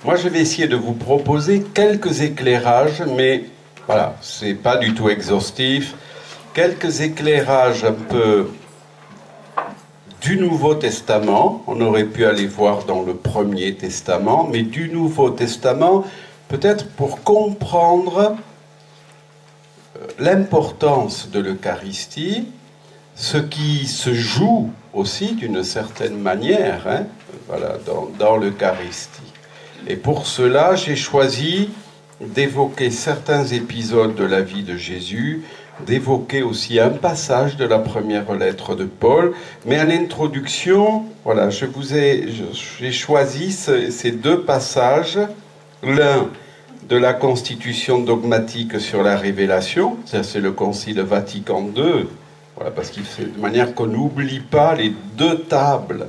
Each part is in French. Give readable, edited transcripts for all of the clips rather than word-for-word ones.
Moi, je vais essayer de vous proposer quelques éclairages, mais voilà, c'est pas du tout exhaustif. Quelques éclairages un peu du Nouveau Testament. On aurait pu aller voir dans le Premier Testament, mais du Nouveau Testament, peut-être pour comprendre l'importance de l'Eucharistie, ce qui se joue aussi d'une certaine manière, voilà, dans l'Eucharistie. Et pour cela, j'ai choisi d'évoquer certains épisodes de la vie de Jésus, d'évoquer aussi un passage de la première lettre de Paul. Mais en introduction, voilà, j'ai choisi ces deux passages. L'un de la Constitution dogmatique sur la révélation, c'est le Concile Vatican II, voilà, parce qu'il fait de manière qu'on n'oublie pas les deux tables.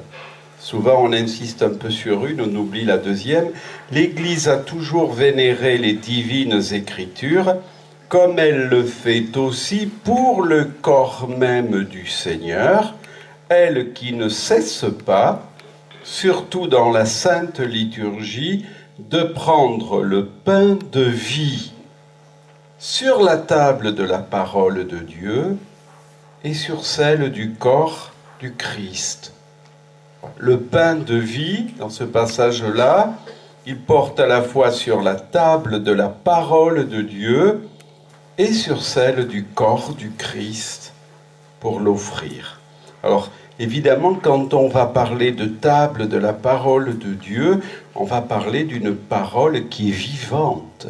Souvent, on insiste un peu sur une, on oublie la deuxième. L'Église a toujours vénéré les divines écritures, comme elle le fait aussi pour le corps même du Seigneur, elle qui ne cesse pas, surtout dans la Sainte Liturgie, de prendre le pain de vie sur la table de la parole de Dieu et sur celle du corps du Christ. Le pain de vie, dans ce passage-là, il porte à la fois sur la table de la parole de Dieu et sur celle du corps du Christ pour l'offrir. Alors, évidemment, quand on va parler de table de la parole de Dieu, on va parler d'une parole qui est vivante,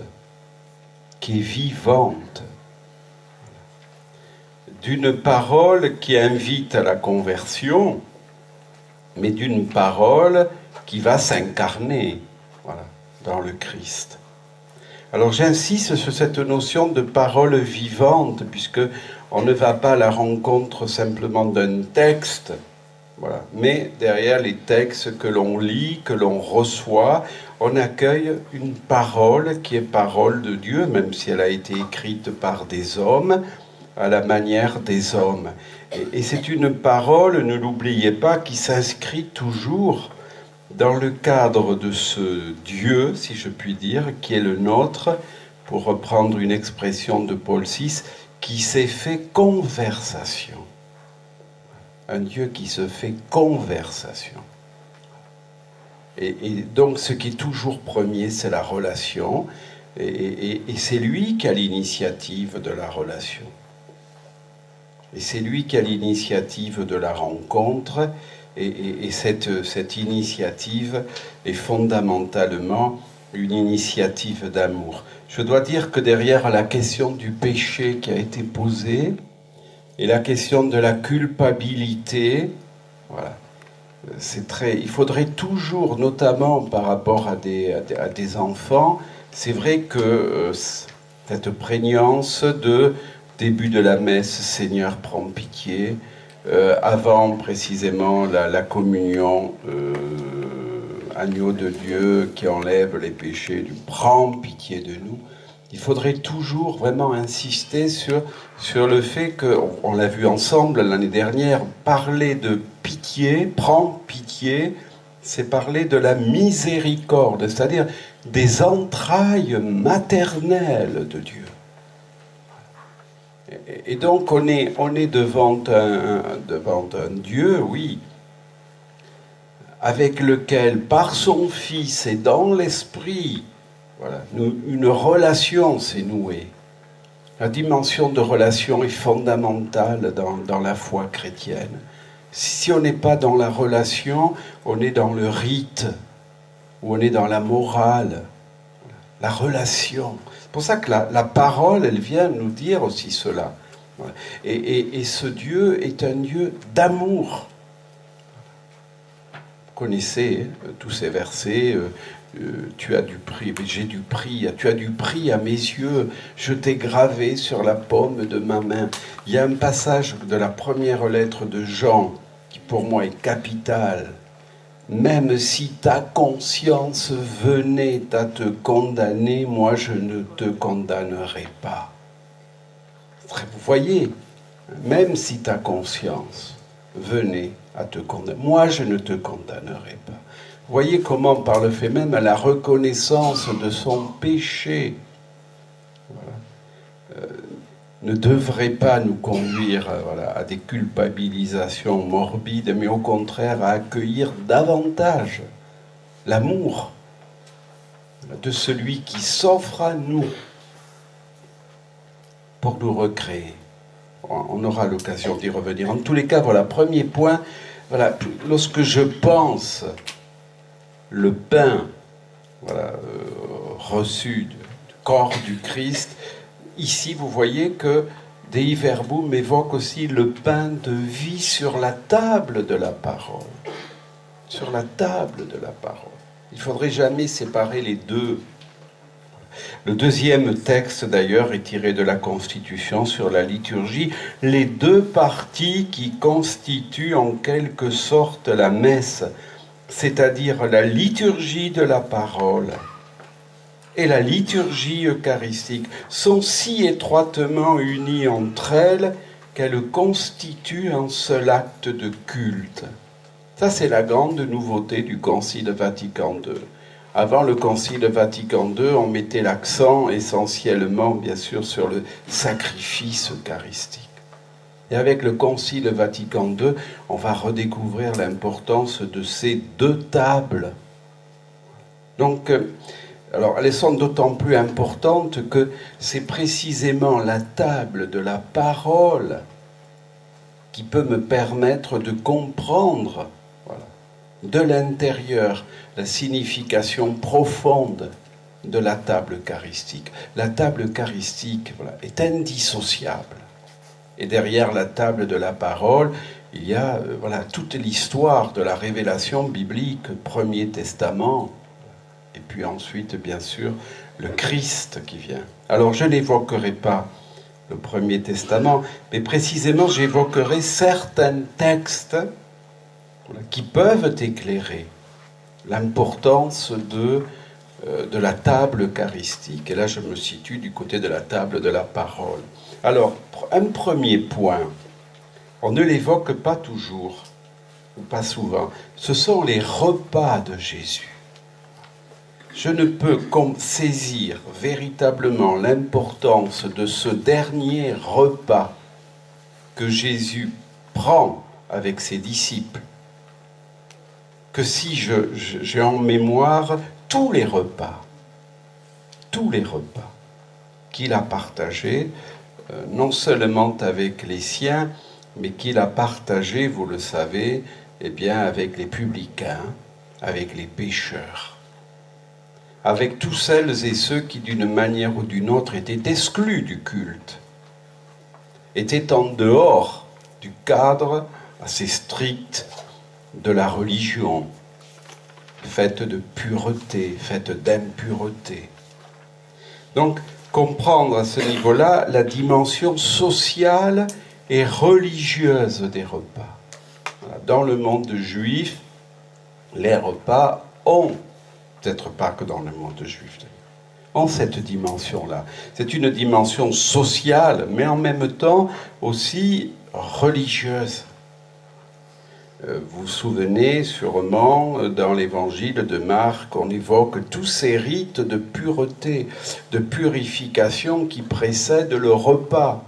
d'une parole qui invite à la conversion, mais d'une parole qui va s'incarner, voilà, dans le Christ. Alors j'insiste sur cette notion de parole vivante, puisque on ne va pas à la rencontre simplement d'un texte, voilà, mais derrière les textes que l'on lit, que l'on reçoit, on accueille une parole qui est parole de Dieu, même si elle a été écrite par des hommes, à la manière des hommes. Et c'est une parole, ne l'oubliez pas, qui s'inscrit toujours dans le cadre de ce Dieu, si je puis dire, qui est le nôtre, pour reprendre une expression de Paul VI, qui s'est fait conversation. Un Dieu qui se fait conversation. Et donc ce qui est toujours premier, c'est la relation, et c'est lui qui a l'initiative de la relation. Et c'est lui qui a l'initiative de la rencontre, et cette initiative est fondamentalement une initiative d'amour. Je dois dire que derrière la question du péché qui a été posée, et la question de la culpabilité, voilà, il faudrait toujours, notamment par rapport à des enfants, c'est vrai que cette prégnance de début de la messe, Seigneur, prends pitié, avant précisément la communion, agneau de Dieu qui enlève les péchés, prends pitié de nous. Il faudrait toujours vraiment insister sur le fait on l'a vu ensemble l'année dernière, parler de pitié, prends pitié, c'est parler de la miséricorde, c'est-à-dire des entrailles maternelles de Dieu. Et donc on est devant un Dieu, oui, avec lequel, par son Fils et dans l'Esprit, voilà, une relation s'est nouée. La dimension de relation est fondamentale dans la foi chrétienne. Si on n'est pas dans la relation, on est dans le rite, ou on est dans la morale. La relation. C'est pour ça que la parole, elle vient nous dire aussi cela. Et ce Dieu est un Dieu d'amour. Vous connaissez tous ces versets. Tu as du prix, j'ai du prix, tu as du prix à mes yeux, je t'ai gravé sur la paume de ma main. Il y a un passage de la première lettre de Jean qui pour moi est capital. Même si ta conscience venait à te condamner, moi je ne te condamnerai pas. Vous voyez, même si ta conscience venait à te condamner, moi je ne te condamnerai pas. Voyez comment, par le fait même, la reconnaissance de son péché ne devrait pas nous conduire à des culpabilisations morbides, mais au contraire à accueillir davantage l'amour de celui qui s'offre à nous pour nous recréer. On aura l'occasion d'y revenir. En tous les cas, voilà, premier point, voilà, lorsque je pense le pain reçu du corps du Christ, ici vous voyez que Dei Verbum évoque aussi le pain de vie sur la table de la parole. Sur la table de la parole. Il ne faudrait jamais séparer les deux. Le deuxième texte, d'ailleurs, est tiré de la Constitution sur la liturgie, les deux parties qui constituent en quelque sorte la messe, c'est-à-dire la liturgie de la parole et la liturgie eucharistique, sont si étroitement unies entre elles qu'elles constituent un seul acte de culte. Ça, c'est la grande nouveauté du Concile Vatican II. Avant le Concile Vatican II, on mettait l'accent essentiellement, bien sûr, sur le sacrifice eucharistique. Et avec le Concile Vatican II, on va redécouvrir l'importance de ces deux tables. Donc, alors, elles sont d'autant plus importantes que c'est précisément la table de la parole qui peut me permettre de comprendre de l'intérieur la signification profonde de la table eucharistique. La table eucharistique est indissociable. Et derrière la table de la parole, il y a toute l'histoire de la révélation biblique, Premier Testament, et puis ensuite, bien sûr, le Christ qui vient. Alors, je n'évoquerai pas le Premier Testament, mais précisément, j'évoquerai certains textes qui peuvent éclairer l'importance de la table eucharistique. Et là, je me situe du côté de la table de la parole. Alors, un premier point, on ne l'évoque pas toujours, ou pas souvent, ce sont les repas de Jésus. Je ne peux saisir véritablement l'importance de ce dernier repas que Jésus prend avec ses disciples que si j'ai en mémoire tous les repas qu'il a partagés, non seulement avec les siens, mais qu'il a partagés, vous le savez, avec les publicains, avec les pécheurs, avec tous celles et ceux qui, d'une manière ou d'une autre, étaient exclus du culte, étaient en dehors du cadre assez strict de la religion, faite de pureté, faite d'impureté. Donc, comprendre à ce niveau-là la dimension sociale et religieuse des repas. Dans le monde juif, les repas ont, peut-être pas que dans le monde juif, ont cette dimension-là. C'est une dimension sociale, mais en même temps aussi religieuse. Vous vous souvenez sûrement, dans l'évangile de Marc, on évoque tous ces rites de pureté, de purification qui précèdent le repas.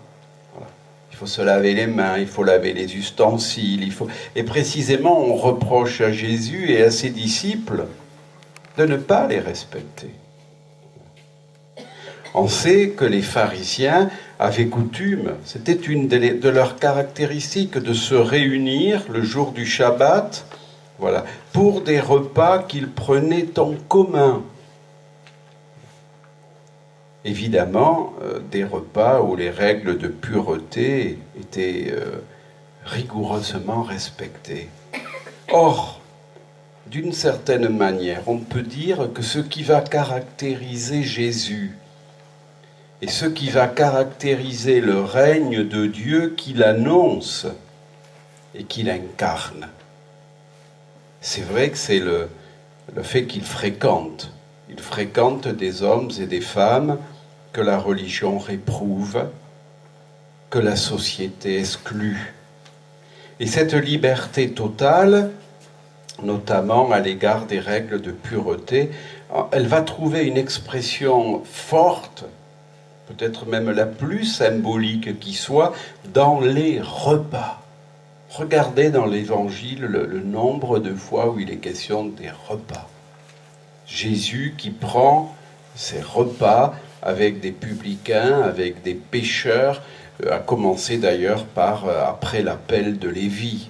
Voilà. Il faut se laver les mains, il faut laver les ustensiles, et précisément on reproche à Jésus et à ses disciples de ne pas les respecter. On sait que les pharisiens avaient coutume, c'était une de leurs caractéristiques, de se réunir le jour du Shabbat, pour des repas qu'ils prenaient en commun. Évidemment, des repas où les règles de pureté étaient rigoureusement respectées. Or, d'une certaine manière, on peut dire que ce qui va caractériser Jésus, et ce qui va caractériser le règne de Dieu qu'il annonce et qu'il incarne, c'est vrai que c'est le fait qu'il fréquente. Il fréquente des hommes et des femmes que la religion réprouve, que la société exclut. Et cette liberté totale, notamment à l'égard des règles de pureté. Elle va trouver une expression forte, peut-être même la plus symbolique qui soit, dans les repas. Regardez dans l'Évangile le nombre de fois où il est question des repas. Jésus qui prend ses repas avec des publicains, avec des pécheurs, à commencer d'ailleurs par après l'appel de Lévi.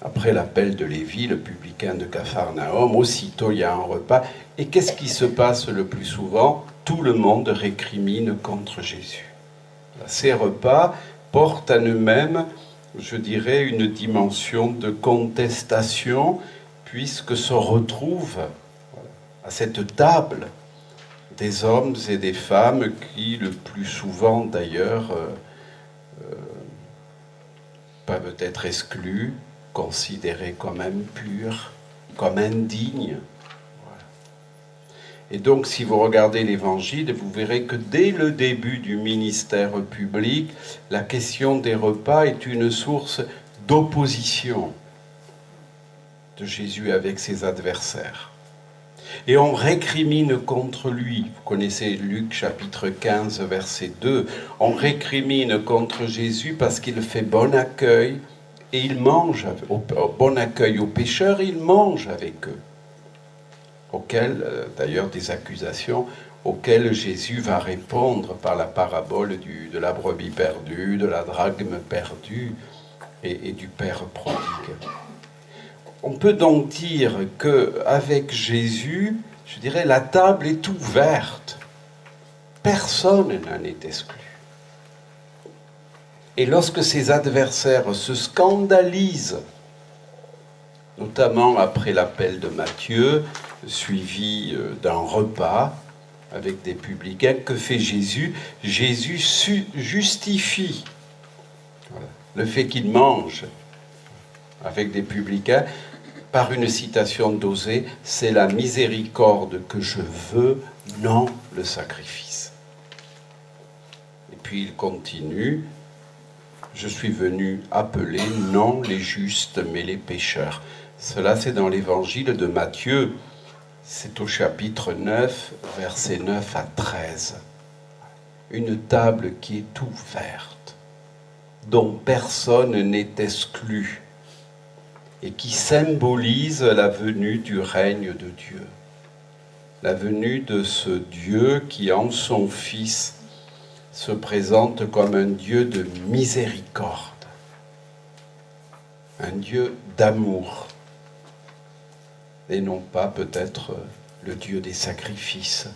Après l'appel de Lévi, le publicain de Capharnaüm, aussitôt il y a un repas. Et qu'est-ce qui se passe le plus souvent? Tout le monde récrimine contre Jésus. Ces repas portent en eux-mêmes, je dirais, une dimension de contestation, puisque se retrouvent à cette table des hommes et des femmes qui, le plus souvent d'ailleurs, peuvent être exclus, considérés comme impurs, comme indignes. Voilà. Et donc, si vous regardez l'Évangile, vous verrez que dès le début du ministère public, la question des repas est une source d'opposition de Jésus avec ses adversaires. Et on récrimine contre lui. Vous connaissez Luc chapitre 15, verset 2. On récrimine contre Jésus parce qu'il fait bon accueil et il mange, bon accueil aux pécheurs, et il mange avec eux. Auxquels, d'ailleurs, des accusations auxquelles Jésus va répondre par la parabole de la brebis perdue, de la drachme perdue et du Père prodigue. On peut donc dire qu'avec Jésus, je dirais, la table est ouverte. Personne n'en est exclu. Et lorsque ses adversaires se scandalisent, notamment après l'appel de Matthieu, suivi d'un repas avec des publicains, que fait Jésus? Jésus justifie le fait qu'il mange avec des publicains par une citation d'Osée, c'est la miséricorde que je veux, non le sacrifice. Et puis il continue, je suis venu appeler non les justes mais les pécheurs. Cela c'est dans l'évangile de Matthieu, c'est au chapitre 9, versets 9 à 13. Une table qui est ouverte, dont personne n'est exclu, et qui symbolise la venue du règne de Dieu. La venue de ce Dieu qui, en son Fils, se présente comme un Dieu de miséricorde, un Dieu d'amour, et non pas peut-être le Dieu des sacrifices,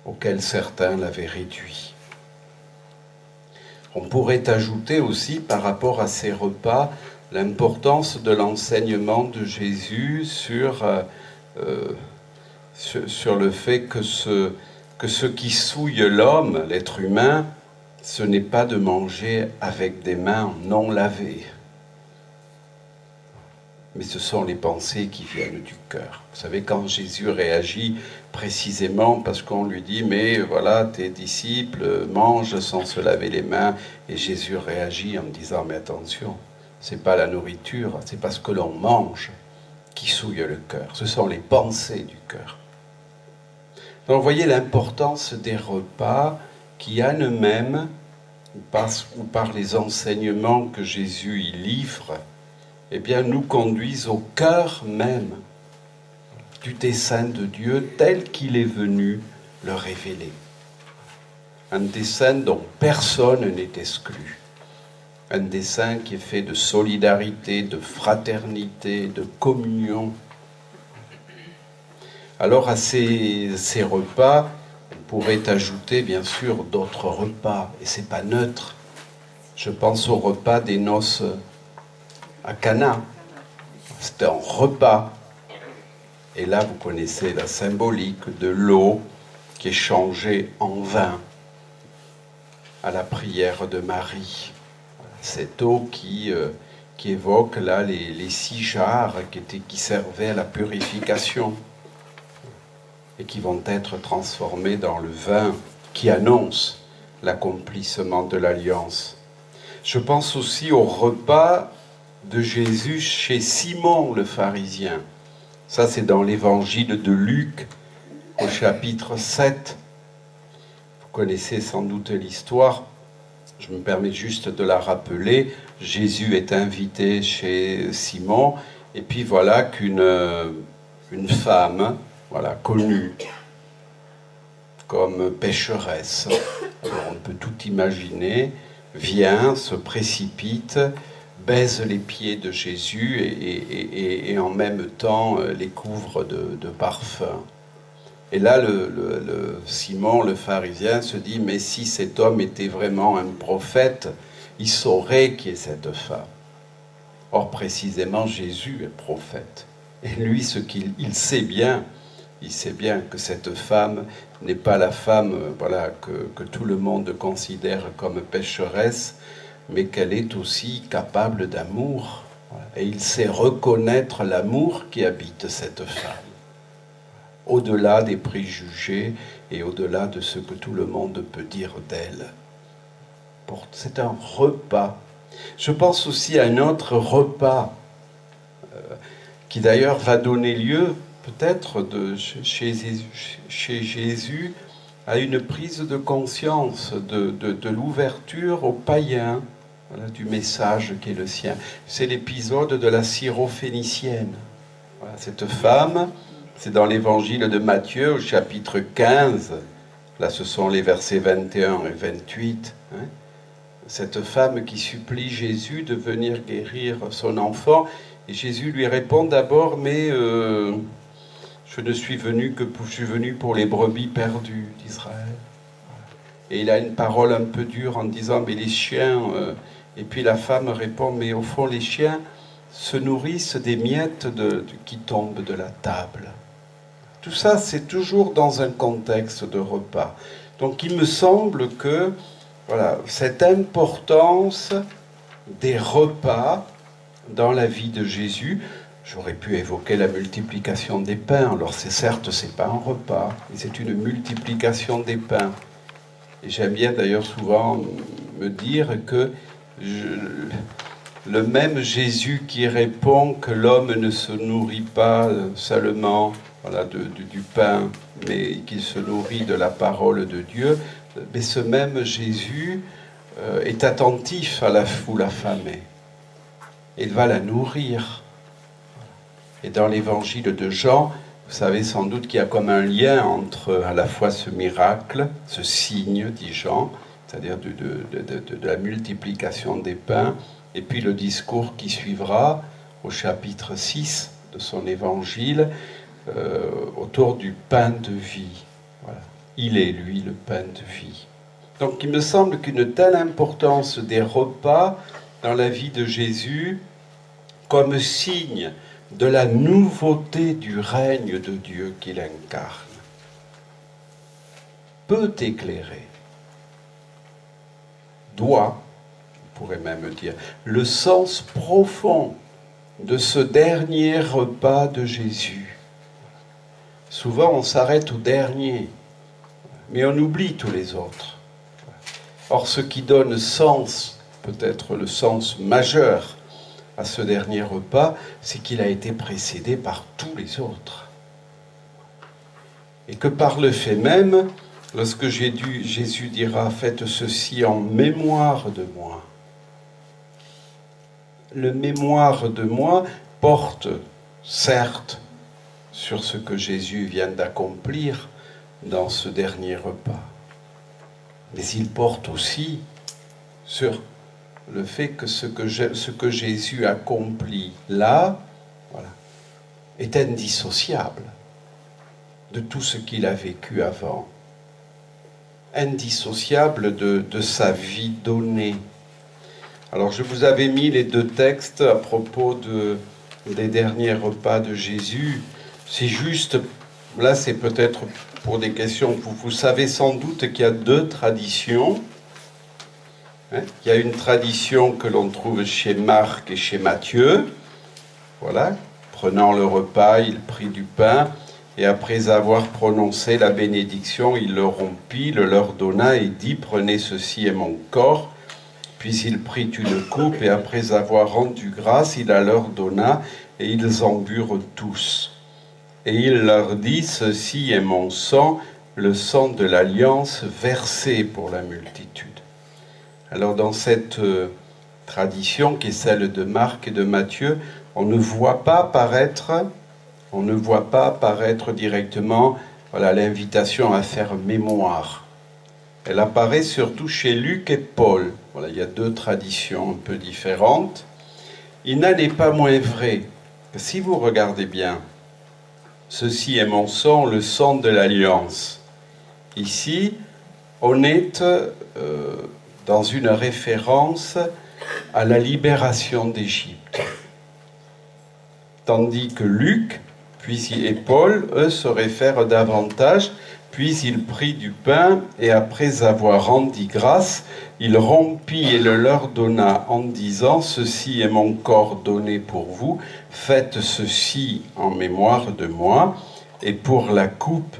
auquel certains l'avaient réduit. On pourrait ajouter aussi, par rapport à ces repas, l'importance de l'enseignement de Jésus sur le fait que ce qui souille l'homme, l'être humain, ce n'est pas de manger avec des mains non lavées, mais ce sont les pensées qui viennent du cœur. Vous savez, quand Jésus réagit précisément parce qu'on lui dit « mais voilà, tes disciples mangent sans se laver les mains », et Jésus réagit en disant « mais attention, c'est pas la nourriture, c'est parce que l'on mange qui souille le cœur. Ce sont les pensées du cœur. » Donc vous voyez l'importance des repas qui en eux-mêmes, ou par les enseignements que Jésus y livre, eh bien, nous conduisent au cœur même du dessein de Dieu tel qu'il est venu le révéler. Un dessein dont personne n'est exclu. Un dessein qui est fait de solidarité, de fraternité, de communion. Alors à ces repas, on pourrait ajouter bien sûr d'autres repas, et c'est pas neutre. Je pense au repas des noces à Cana. C'était un repas. Et là, vous connaissez la symbolique de l'eau qui est changée en vin à la prière de Marie. Cette eau qui évoque là les 6 jarres qui servaient à la purification et qui vont être transformés dans le vin qui annonce l'accomplissement de l'alliance. Je pense aussi au repas de Jésus chez Simon le pharisien. Ça, c'est dans l'évangile de Luc, au chapitre 7. Vous connaissez sans doute l'histoire. Je me permets juste de la rappeler. Jésus est invité chez Simon, et puis voilà qu'une femme, voilà, connue comme pécheresse, alors on peut tout imaginer, vient, se précipite, baise les pieds de Jésus et en même temps les couvre de parfum. Et là, le Simon, le pharisien, se dit, mais si cet homme était vraiment un prophète, il saurait qui est cette femme. Or, précisément, Jésus est prophète. Et lui, il sait bien que cette femme n'est pas la femme voilà, que tout le monde considère comme pécheresse, mais qu'elle est aussi capable d'amour. Et il sait reconnaître l'amour qui habite cette femme, au-delà des préjugés et au-delà de ce que tout le monde peut dire d'elle. C'est un repas. Je pense aussi à un autre repas qui d'ailleurs va donner lieu peut-être chez Jésus à une prise de conscience de l'ouverture aux païens, voilà, du message qui est le sien. C'est l'épisode de la syrophénicienne. Voilà, cette femme, c'est dans l'évangile de Matthieu au chapitre 15, là ce sont les versets 21 et 28, hein, cette femme qui supplie Jésus de venir guérir son enfant, et Jésus lui répond d'abord, mais je ne suis venu je suis venu pour les brebis perdues d'Israël. Et il a une parole un peu dure en disant, mais les chiens... Et puis la femme répond, mais au fond les chiens se nourrissent des miettes qui tombent de la table. Tout ça, c'est toujours dans un contexte de repas. Donc il me semble que voilà, cette importance des repas dans la vie de Jésus, j'aurais pu évoquer la multiplication des pains. Alors certes, c'est pas un repas, mais c'est une multiplication des pains. Et j'aime bien d'ailleurs souvent me dire que le même Jésus qui répond que l'homme ne se nourrit pas seulement voilà, du pain, mais qu'il se nourrit de la parole de Dieu, mais ce même Jésus est attentif à la foule affamée. Il va la nourrir. Et dans l'évangile de Jean, vous savez sans doute qu'il y a comme un lien entre à la fois ce miracle, ce signe, dit Jean, c'est-à-dire de la multiplication des pains, et puis le discours qui suivra au chapitre 6 de son évangile, autour du pain de vie. Voilà. Il est, lui, le pain de vie. Donc il me semble qu'une telle importance des repas dans la vie de Jésus, comme signe de la nouveauté du règne de Dieu qu'il incarne, peut éclairer, doit, on pourrait même dire, le sens profond de ce dernier repas de Jésus. Souvent, on s'arrête au dernier, mais on oublie tous les autres. Or, ce qui donne sens, peut-être le sens majeur, à ce dernier repas, c'est qu'il a été précédé par tous les autres. Et que par le fait même, lorsque Jésus dira « Faites ceci en mémoire de moi », le mémoire de moi porte, certes, sur ce que Jésus vient d'accomplir dans ce dernier repas, mais il porte aussi sur le fait que ce que Jésus accomplit là, voilà, est indissociable de tout ce qu'il a vécu avant, indissociable de sa vie donnée. Alors je vous avais mis les deux textes à propos des derniers repas de Jésus. C'est juste, là c'est peut-être pour des questions, vous savez sans doute qu'il y a deux traditions. Il y a une tradition que l'on trouve chez Marc et chez Matthieu. Voilà, prenant le repas, il prit du pain, et après avoir prononcé la bénédiction, il le rompit, le leur donna et dit « Prenez, ceci est mon corps ». Puis il prit une coupe et après avoir rendu grâce, il la leur donna et ils en burent tous. Et il leur dit, ceci est mon sang, le sang de l'alliance versé pour la multitude. Alors dans cette tradition qui est celle de Marc et de Matthieu, on ne voit pas apparaître directement l'invitation à faire mémoire. Elle apparaît surtout chez Luc et Paul. Voilà, il y a deux traditions un peu différentes. Il n'en est pas moins vrai que si vous regardez bien, ceci est mon sang, le sang de l'alliance. Ici, on est dans une référence à la libération d'Égypte. Tandis que Luc et Paul, eux, se réfèrent davantage. Puis il prit du pain et après avoir rendu grâce, il rompit et le leur donna en disant, ceci est mon corps donné pour vous, faites ceci en mémoire de moi. Et pour la coupe,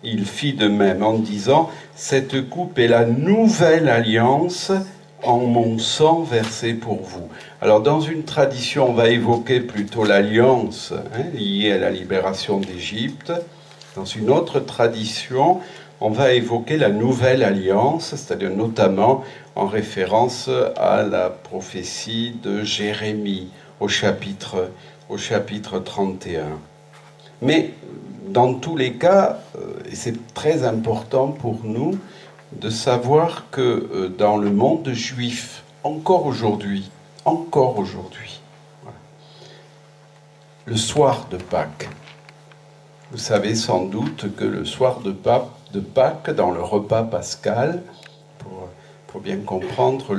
il fit de même en disant, cette coupe est la nouvelle alliance en mon sang versé pour vous. Alors dans une tradition, on va évoquer plutôt l'alliance liée à la libération d'Égypte. Dans une autre tradition, on va évoquer la nouvelle alliance, c'est-à-dire notamment en référence à la prophétie de Jérémie au chapitre 31. Mais dans tous les cas, et c'est très important pour nous de savoir que dans le monde juif, encore aujourd'hui, voilà, le soir de Pâques, vous savez sans doute que le soir de Pâques, dans le repas pascal, pour bien comprendre,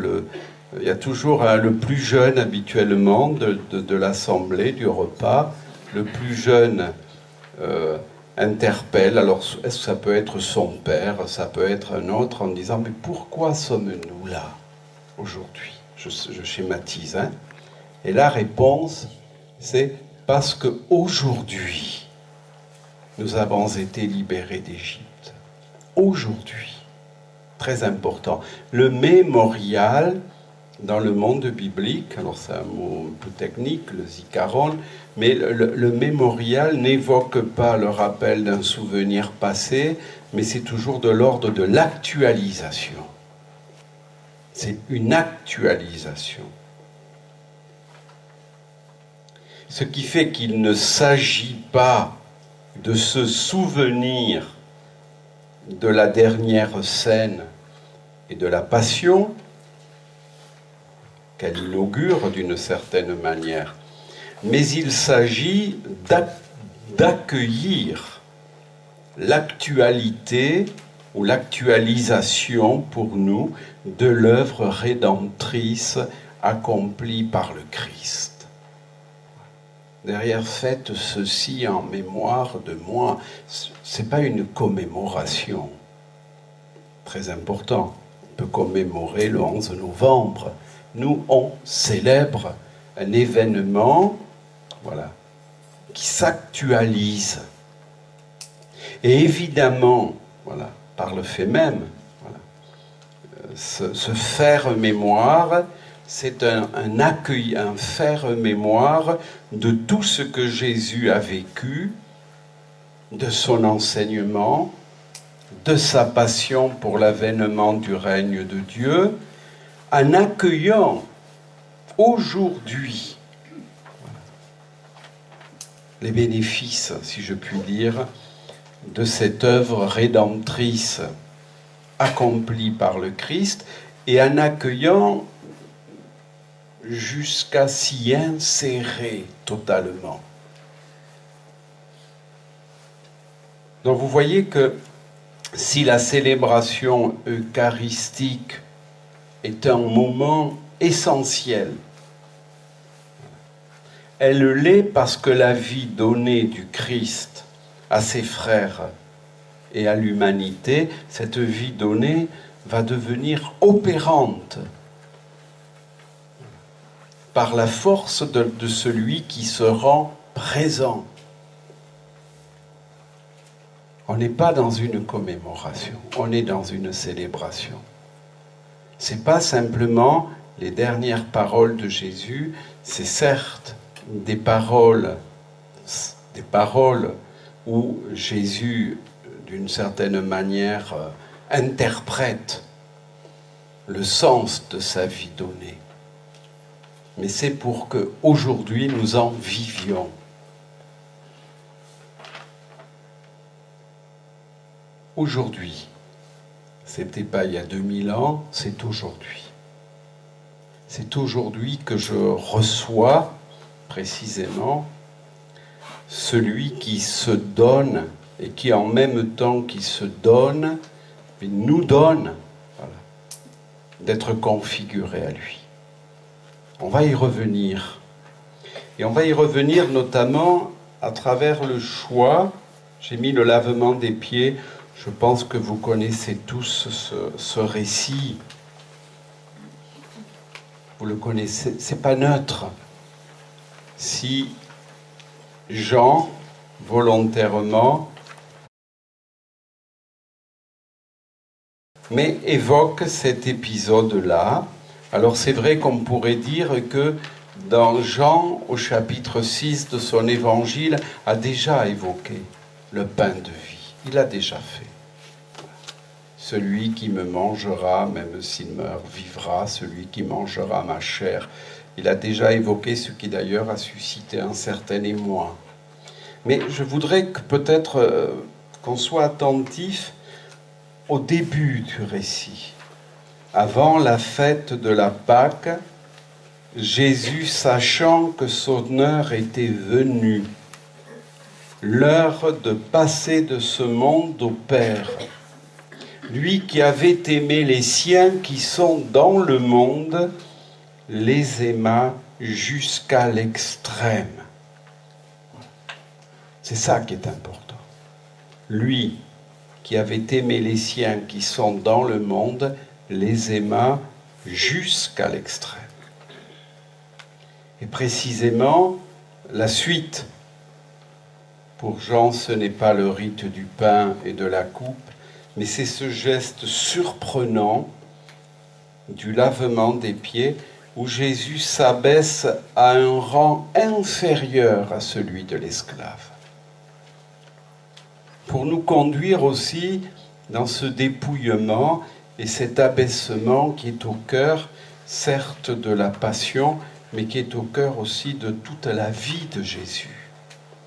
il y a toujours le plus jeune habituellement de l'assemblée, du repas. Le plus jeune interpelle, alors est-ce que ça peut être son père, ça peut être un autre, en disant « Mais pourquoi sommes-nous là aujourd'hui ?» Je schématise. Hein. Et la réponse, c'est « Parce qu'aujourd'hui, nous avons été libérés d'Égypte. » Aujourd'hui. Très important. Le mémorial, dans le monde biblique, alors c'est un mot un peu technique, le zikaron, mais le mémorial n'évoque pas le rappel d'un souvenir passé, mais c'est toujours de l'ordre de l'actualisation. C'est une actualisation. Ce qui fait qu'il ne s'agit pas de se souvenir de la dernière scène et de la passion qu'elle inaugure d'une certaine manière, mais il s'agit d'accueillir l'actualité ou l'actualisation pour nous de l'œuvre rédemptrice accomplie par le Christ. Derrière, faites ceci en mémoire de moi. Ce n'est pas une commémoration. Très important. On peut commémorer le 11 novembre. Nous, on célèbre un événement, voilà, qui s'actualise. Et évidemment, voilà, par le fait même, voilà, se faire mémoire, c'est un accueil, un faire mémoire de tout ce que Jésus a vécu, de son enseignement, de sa passion pour l'avènement du règne de Dieu, en accueillant aujourd'hui les bénéfices, si je puis dire, de cette œuvre rédemptrice accomplie par le Christ et en accueillant jusqu'à s'y insérer totalement. Donc vous voyez que si la célébration eucharistique est un moment essentiel, elle l'est parce que la vie donnée du Christ à ses frères et à l'humanité, cette vie donnée va devenir opérante par la force de celui qui se rend présent. On n'est pas dans une commémoration, on est dans une célébration. Ce n'est pas simplement les dernières paroles de Jésus, c'est certes des paroles où Jésus, d'une certaine manière, interprète le sens de sa vie donnée. Mais c'est pour qu'aujourd'hui nous en vivions. Aujourd'hui, c'était pas il y a 2000 ans, c'est aujourd'hui. C'est aujourd'hui que je reçois précisément celui qui se donne et qui en même temps qui se donne, nous donne voilà, d'être configuré à lui. On va y revenir. Et on va y revenir notamment à travers le choix. J'ai mis le lavement des pieds. Je pense que vous connaissez tous ce récit. Vous le connaissez. C'est pas neutre. Si Jean, volontairement, mais évoque cet épisode-là. Alors c'est vrai qu'on pourrait dire que dans Jean, au chapitre 6 de son évangile, a déjà évoqué le pain de vie. Il l'a déjà fait. Celui qui me mangera, même s'il meurt, vivra. Celui qui mangera ma chair. Il a déjà évoqué ce qui d'ailleurs a suscité un certain émoi. Mais je voudrais que peut-être qu'on soit attentif au début du récit. Avant la fête de la Pâque, Jésus, sachant que son heure était venue, l'heure de passer de ce monde au Père, lui qui avait aimé les siens qui sont dans le monde, les aima jusqu'à l'extrême. C'est ça qui est important. Lui qui avait aimé les siens qui sont dans le monde, les aima jusqu'à l'extrême. Et précisément, la suite, pour Jean, ce n'est pas le rite du pain et de la coupe, mais c'est ce geste surprenant du lavement des pieds où Jésus s'abaisse à un rang inférieur à celui de l'esclave. Pour nous conduire aussi dans ce dépouillement et cet abaissement qui est au cœur, certes de la passion, mais qui est au cœur aussi de toute la vie de Jésus,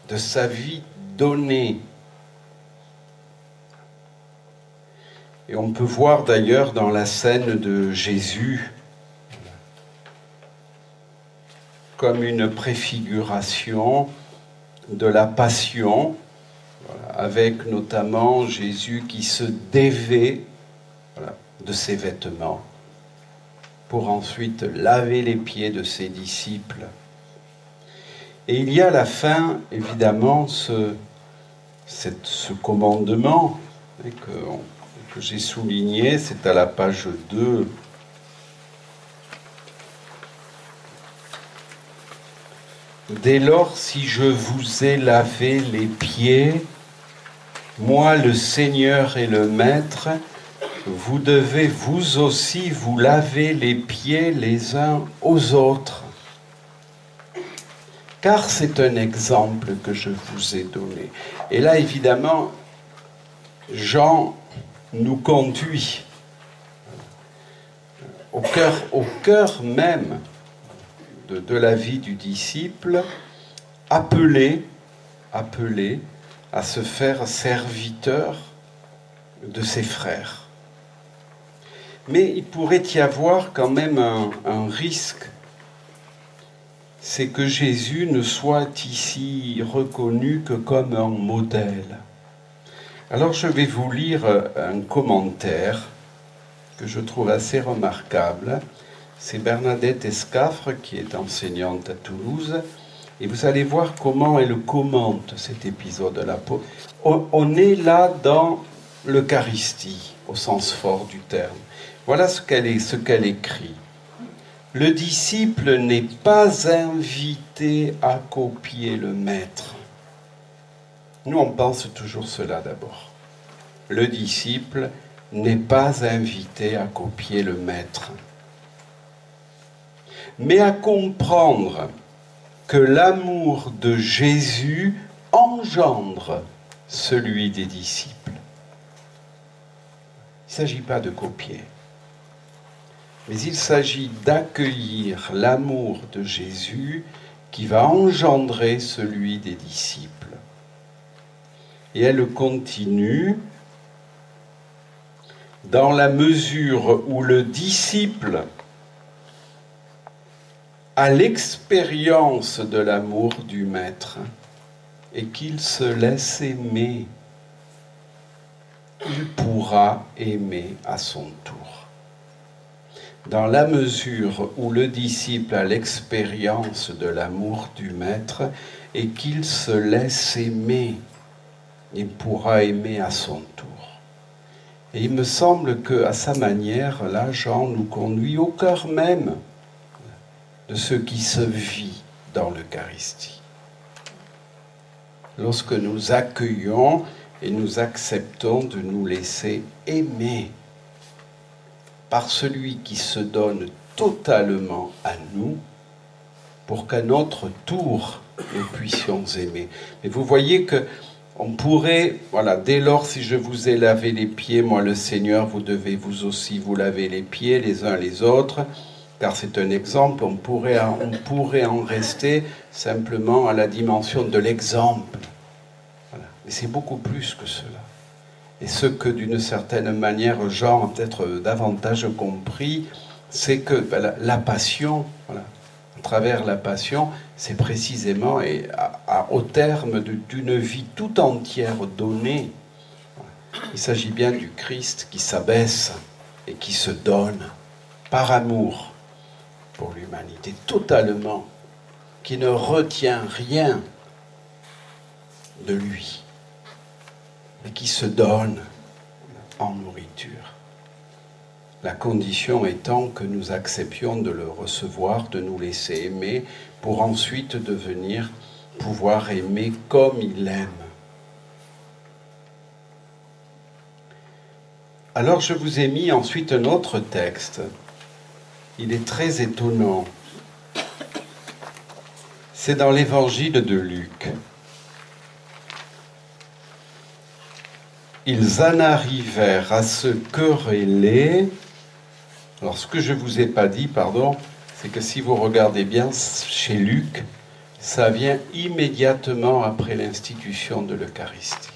de sa vie donnée. Et on peut voir d'ailleurs dans la scène de Jésus comme une préfiguration de la passion, avec notamment Jésus qui se dévait de ses vêtements pour ensuite laver les pieds de ses disciples. Et il y a à la fin, évidemment, ce commandement que j'ai souligné, c'est à la page 2. Dès lors, si je vous ai lavé les pieds, moi le Seigneur et le Maître, vous devez vous aussi vous laver les pieds les uns aux autres. Car c'est un exemple que je vous ai donné. Et là, évidemment, Jean nous conduit au cœur même de la vie du disciple, appelé à se faire serviteur de ses frères. Mais il pourrait y avoir quand même un risque, c'est que Jésus ne soit ici reconnu que comme un modèle. Alors je vais vous lire un commentaire que je trouve assez remarquable. C'est Bernadette Escaffre qui est enseignante à Toulouse. Et vous allez voir comment elle commente cet épisode-là. On est là dans l'Eucharistie, au sens fort du terme. Voilà ce qu'elle écrit. Le disciple n'est pas invité à copier le maître. Nous, on pense toujours cela d'abord. Le disciple n'est pas invité à copier le maître, mais à comprendre que l'amour de Jésus engendre celui des disciples. Il ne s'agit pas de copier, mais il s'agit d'accueillir l'amour de Jésus qui va engendrer celui des disciples. Et elle continue, dans la mesure où le disciple a l'expérience de l'amour du Maître et qu'il se laisse aimer, il pourra aimer à son tour. Dans la mesure où le disciple a l'expérience de l'amour du Maître et qu'il se laisse aimer, il pourra aimer à son tour. Et il me semble qu'à sa manière, là, Jean nous conduit au cœur même de ce qui se vit dans l'Eucharistie. Lorsque nous accueillons et nous acceptons de nous laisser aimer par celui qui se donne totalement à nous pour qu'à notre tour, nous puissions aimer. Mais vous voyez que on pourrait, voilà, dès lors, si je vous ai lavé les pieds, moi le Seigneur, vous devez vous aussi vous laver les pieds les uns les autres, car c'est un exemple, on pourrait en rester simplement à la dimension de l'exemple. Voilà. Mais c'est beaucoup plus que cela. Et ce que, d'une certaine manière, Jean a peut-être davantage compris, c'est que la passion, voilà, à travers la passion, c'est précisément au terme d'une vie tout entière donnée. Il s'agit bien du Christ qui s'abaisse et qui se donne par amour pour l'humanité, totalement, qui ne retient rien de lui, mais qui se donne en nourriture. La condition étant que nous acceptions de le recevoir, de nous laisser aimer, pour ensuite pouvoir aimer comme il aime. Alors je vous ai mis ensuite un autre texte. Il est très étonnant. C'est dans l'évangile de Luc. Ils en arrivèrent à se quereller. Alors, ce que je ne vous ai pas dit, pardon, c'est que si vous regardez bien chez Luc, ça vient immédiatement après l'institution de l'Eucharistie.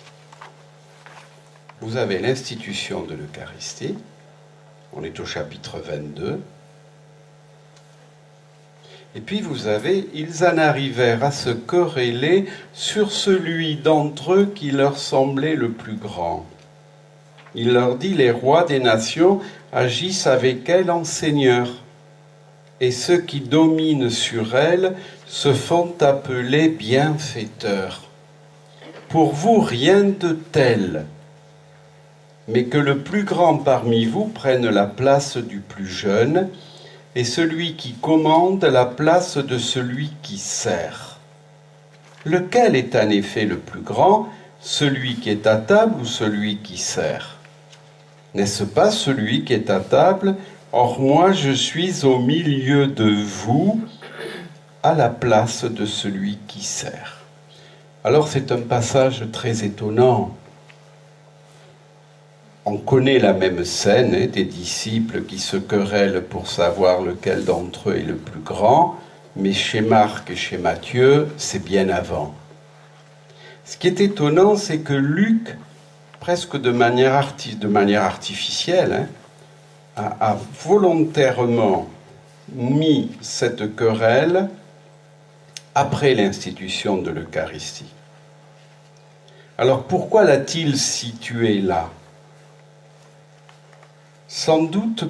Vous avez l'institution de l'Eucharistie, on est au chapitre 22, et puis vous avez « Ils en arrivèrent à se quereller sur celui d'entre eux qui leur semblait le plus grand. Il leur dit, les rois des nations agissent avec elles en seigneurs, et ceux qui dominent sur elles se font appeler bienfaiteurs. Pour vous, rien de tel, mais que le plus grand parmi vous prenne la place du plus jeune, et celui qui commande la place de celui qui sert. Lequel est en effet le plus grand, celui qui est à table ou celui qui sert ? N'est-ce pas celui qui est à table ? Or moi je suis au milieu de vous, à la place de celui qui sert. » Alors c'est un passage très étonnant. On connaît la même scène, des disciples qui se querellent pour savoir lequel d'entre eux est le plus grand, mais chez Marc et chez Matthieu, c'est bien avant. Ce qui est étonnant, c'est que Luc, presque de manière artificielle, a volontairement mis cette querelle après l'institution de l'Eucharistie. Alors pourquoi l'a-t-il située là ? Sans doute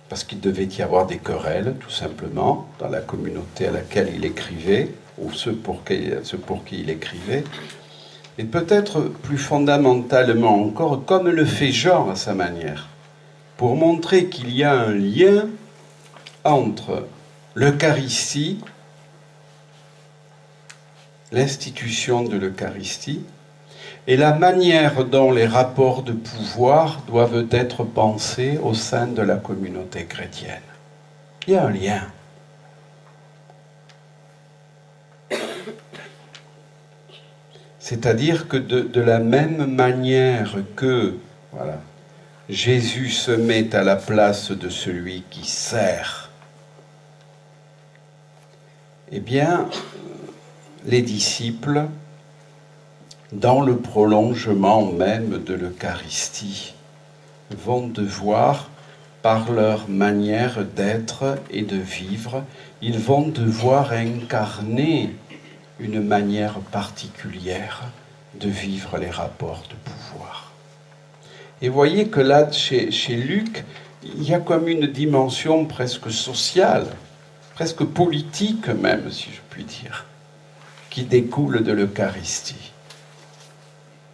parce qu'il devait y avoir des querelles, tout simplement, dans la communauté à laquelle il écrivait, ou ceux pour qui il écrivait, et peut-être plus fondamentalement encore, comme le fait Jean à sa manière, pour montrer qu'il y a un lien entre l'Eucharistie, l'institution de l'Eucharistie, et la manière dont les rapports de pouvoir doivent être pensés au sein de la communauté chrétienne. Il y a un lien. C'est-à-dire que de la même manière que voilà, Jésus se met à la place de celui qui sert, eh bien, les disciples, dans le prolongement même de l'Eucharistie, vont devoir, par leur manière d'être et de vivre, ils vont devoir incarner une manière particulière de vivre les rapports de pouvoir. Et voyez que là, chez Luc, il y a comme une dimension presque sociale, presque politique même, si je puis dire, qui découle de l'Eucharistie.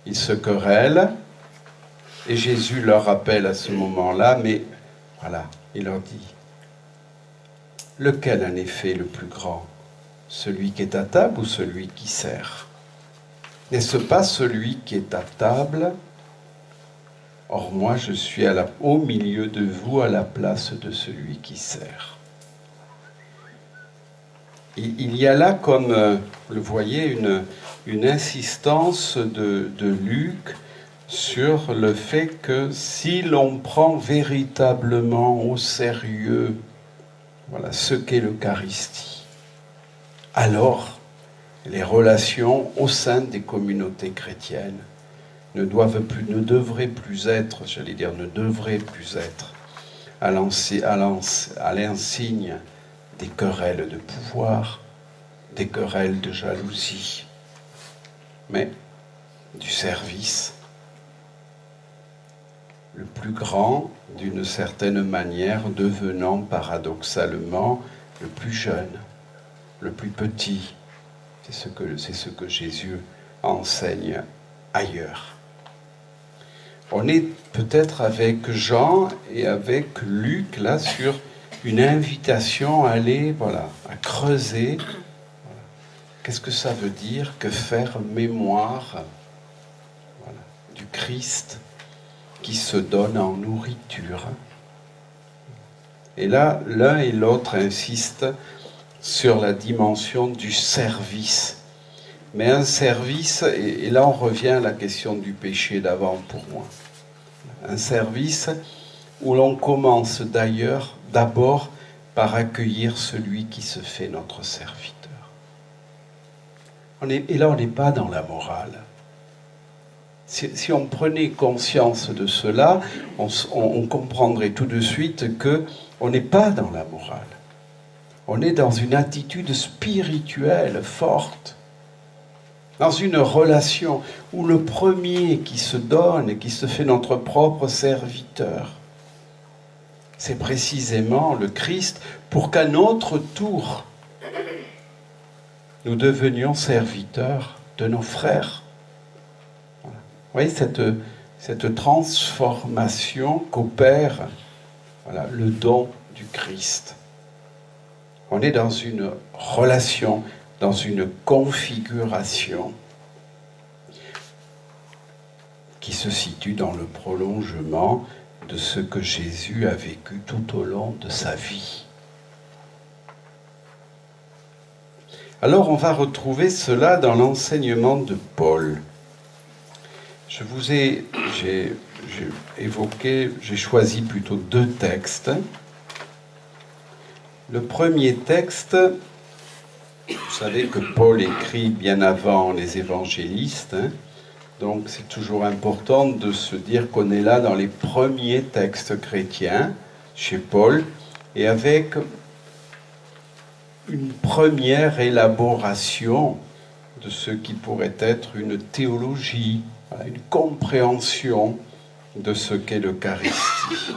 Ils se querellent, et Jésus leur rappelle à ce moment-là, mais voilà, il leur dit, lequel en effet est le plus grand ? Celui qui est à table ou celui qui sert ? N'est-ce pas celui qui est à table ? Or moi je suis au milieu de vous à la place de celui qui sert. Il y a là, comme vous le voyez, une insistance de Luc sur le fait que si l'on prend véritablement au sérieux voilà, ce qu'est l'Eucharistie, alors les relations au sein des communautés chrétiennes ne devraient plus être à l'insigne des querelles de pouvoir, des querelles de jalousie, mais du service, le plus grand, d'une certaine manière, devenant paradoxalement le plus jeune, le plus petit. C'est ce que Jésus enseigne ailleurs. On est peut-être avec Jean et avec Luc là sur une invitation à aller, voilà, à creuser. Voilà. Qu'est-ce que ça veut dire que faire mémoire voilà, du Christ qui se donne en nourriture. Et là, l'un et l'autre insistent sur la dimension du service. Mais un service, et là on revient à la question du péché d'avant pour moi, un service où l'on commence d'abord par accueillir celui qui se fait notre serviteur. Et là on n'est pas dans la morale. Si on prenait conscience de cela, on comprendrait tout de suite qu'on n'est pas dans la morale. On est dans une attitude spirituelle forte, dans une relation où le premier qui se donne et qui se fait notre propre serviteur, c'est précisément le Christ, pour qu'à notre tour, nous devenions serviteurs de nos frères. Vous voyez cette transformation qu'opère voilà, le don du Christ. On est dans une relation, dans une configuration qui se situe dans le prolongement de ce que Jésus a vécu tout au long de sa vie. Alors on va retrouver cela dans l'enseignement de Paul. J'ai choisi plutôt deux textes. Le premier texte, vous savez que Paul écrit bien avant les évangélistes, donc c'est toujours important de se dire qu'on est là dans les premiers textes chrétiens, chez Paul, et avec une première élaboration de ce qui pourrait être une théologie, une compréhension de ce qu'est l'Eucharistie.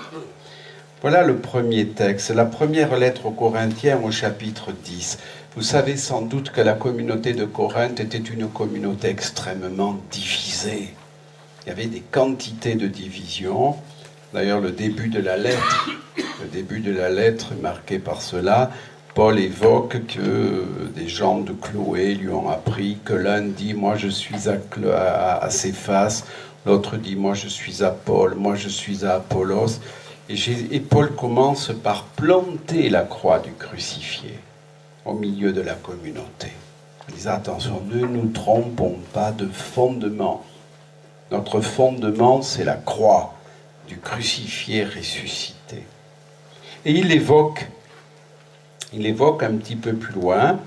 Voilà le premier texte, la première lettre aux Corinthiens au chapitre 10. Vous savez sans doute que la communauté de Corinthe était une communauté extrêmement divisée. Il y avait des quantités de divisions. D'ailleurs, le début de la lettre est marqué par cela. Paul évoque que des gens de Chloé lui ont appris que l'un dit « moi je suis à Céphas », l'autre dit « moi je suis à Paul, moi je suis à Apollos ». Et Paul commence par planter la croix du crucifié au milieu de la communauté. Il dit « attention, ne nous trompons pas de fondement. Notre fondement, c'est la croix du crucifié ressuscité. » Et il évoque un petit peu plus loin,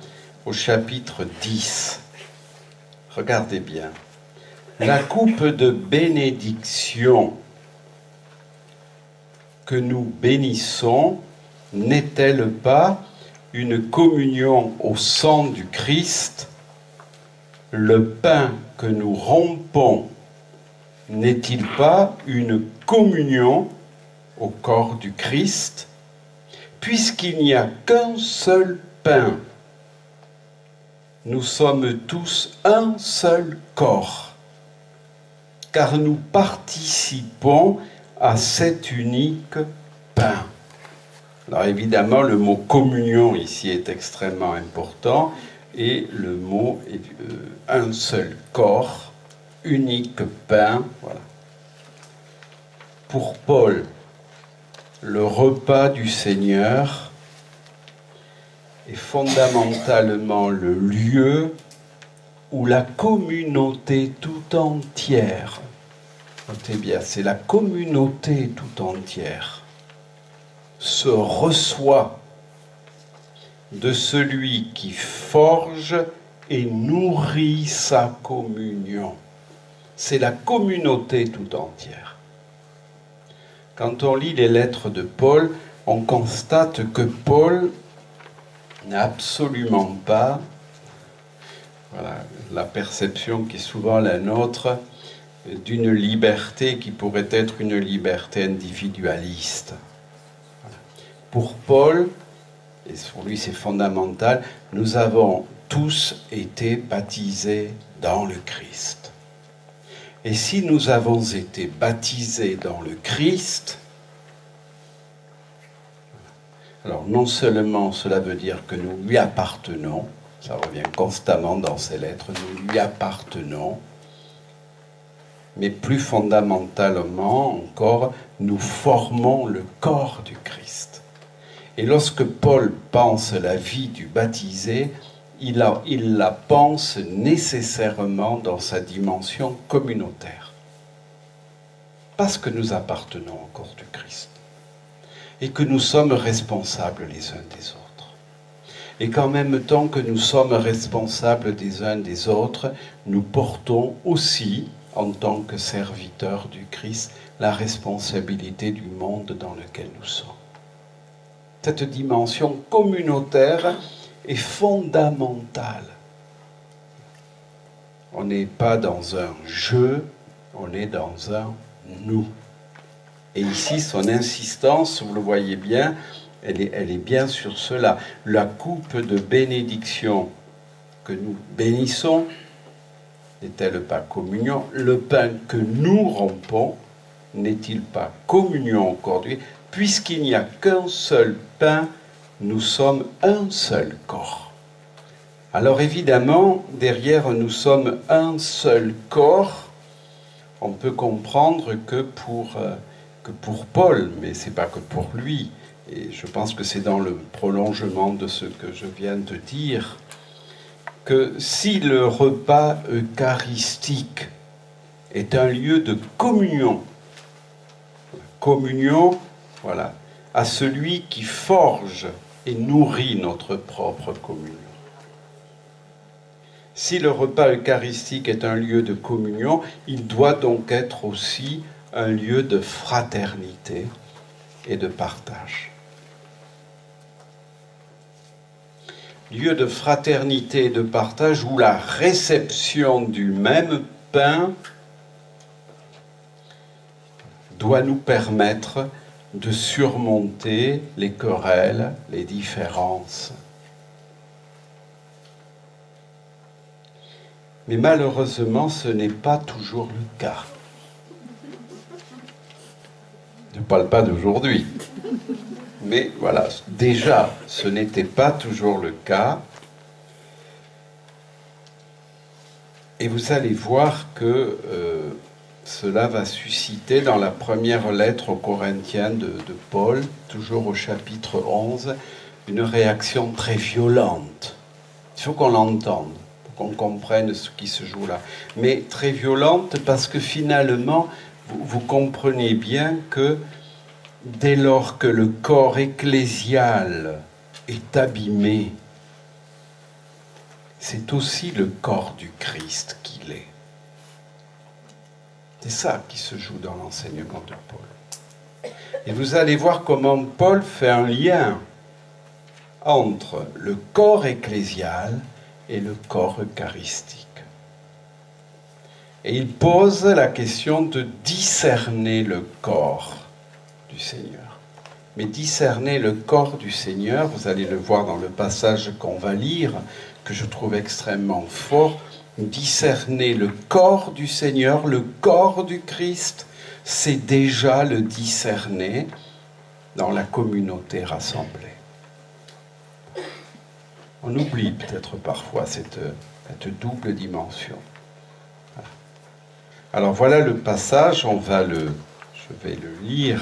au chapitre 10. Regardez bien. La coupe de bénédiction que nous bénissons n'est-elle pas une communion au sang du Christ? Le pain que nous rompons n'est-il pas une communion au corps du Christ? Puisqu'il n'y a qu'un seul pain, nous sommes tous un seul corps, car nous participons à cet unique pain. Alors évidemment, le mot communion ici est extrêmement important, et le mot est un seul corps, unique pain. Voilà. Pour Paul, le repas du Seigneur est fondamentalement le lieu où la communauté tout entière, notez bien, c'est la communauté tout entière, se reçoit de celui qui forge et nourrit sa communion. C'est la communauté tout entière. Quand on lit les lettres de Paul, on constate que Paul n'a absolument pas la perception qui est souvent la nôtre d'une liberté qui pourrait être une liberté individualiste. Pour Paul, et pour lui c'est fondamental, nous avons tous été baptisés dans le Christ. Et si nous avons été baptisés dans le Christ, alors non seulement cela veut dire que nous lui appartenons, ça revient constamment dans ces lettres, nous lui appartenons, mais plus fondamentalement encore, nous formons le corps du Christ. Et lorsque Paul pense la vie du baptisé, il la pense nécessairement dans sa dimension communautaire. Parce que nous appartenons au corps du Christ. Et que nous sommes responsables les uns des autres. Et qu'en même temps que nous sommes responsables des uns des autres, nous portons aussi, en tant que serviteurs du Christ, la responsabilité du monde dans lequel nous sommes. Cette dimension communautaire est fondamentale. On n'est pas dans un je, on est dans un nous. Et ici, son insistance, vous le voyez bien, elle est bien sur cela. La coupe de bénédiction que nous bénissons, n'est-elle pas communion? Le pain que nous rompons, n'est-il pas communion au corps du Christ? Puisqu'il n'y a qu'un seul pain, nous sommes un seul corps. Alors évidemment, derrière nous sommes un seul corps, on peut comprendre que pour Paul, mais ce n'est pas que pour lui, et je pense que c'est dans le prolongement de ce que je viens de dire, que si le repas eucharistique est un lieu de communion, voilà, à celui qui forge et nourrit notre propre communion. Si le repas eucharistique est un lieu de communion, il doit donc être aussi un lieu de fraternité et de partage. Lieu de fraternité et de partage où la réception du même pain doit nous permettre de surmonter les querelles, les différences. Mais malheureusement, ce n'est pas toujours le cas. Je ne parle pas d'aujourd'hui. Mais voilà, déjà, ce n'était pas toujours le cas. Et vous allez voir que cela va susciter dans la première lettre aux Corinthiens de Paul, toujours au chapitre 11, une réaction très violente. Il faut qu'on l'entende, pour qu'on comprenne ce qui se joue là. Mais très violente parce que finalement, vous comprenez bien que dès lors que le corps ecclésial est abîmé, c'est aussi le corps du Christ qu'il est. C'est ça qui se joue dans l'enseignement de Paul. Et vous allez voir comment Paul fait un lien entre le corps ecclésial et le corps eucharistique. Et il pose la question de discerner le corps du Seigneur. Mais discerner le corps du Seigneur, vous allez le voir dans le passage qu'on va lire, que je trouve extrêmement fort, discerner le corps du Seigneur, le corps du Christ, c'est déjà le discerner dans la communauté rassemblée. On oublie peut-être parfois cette double dimension. Alors voilà le passage, je vais le lire.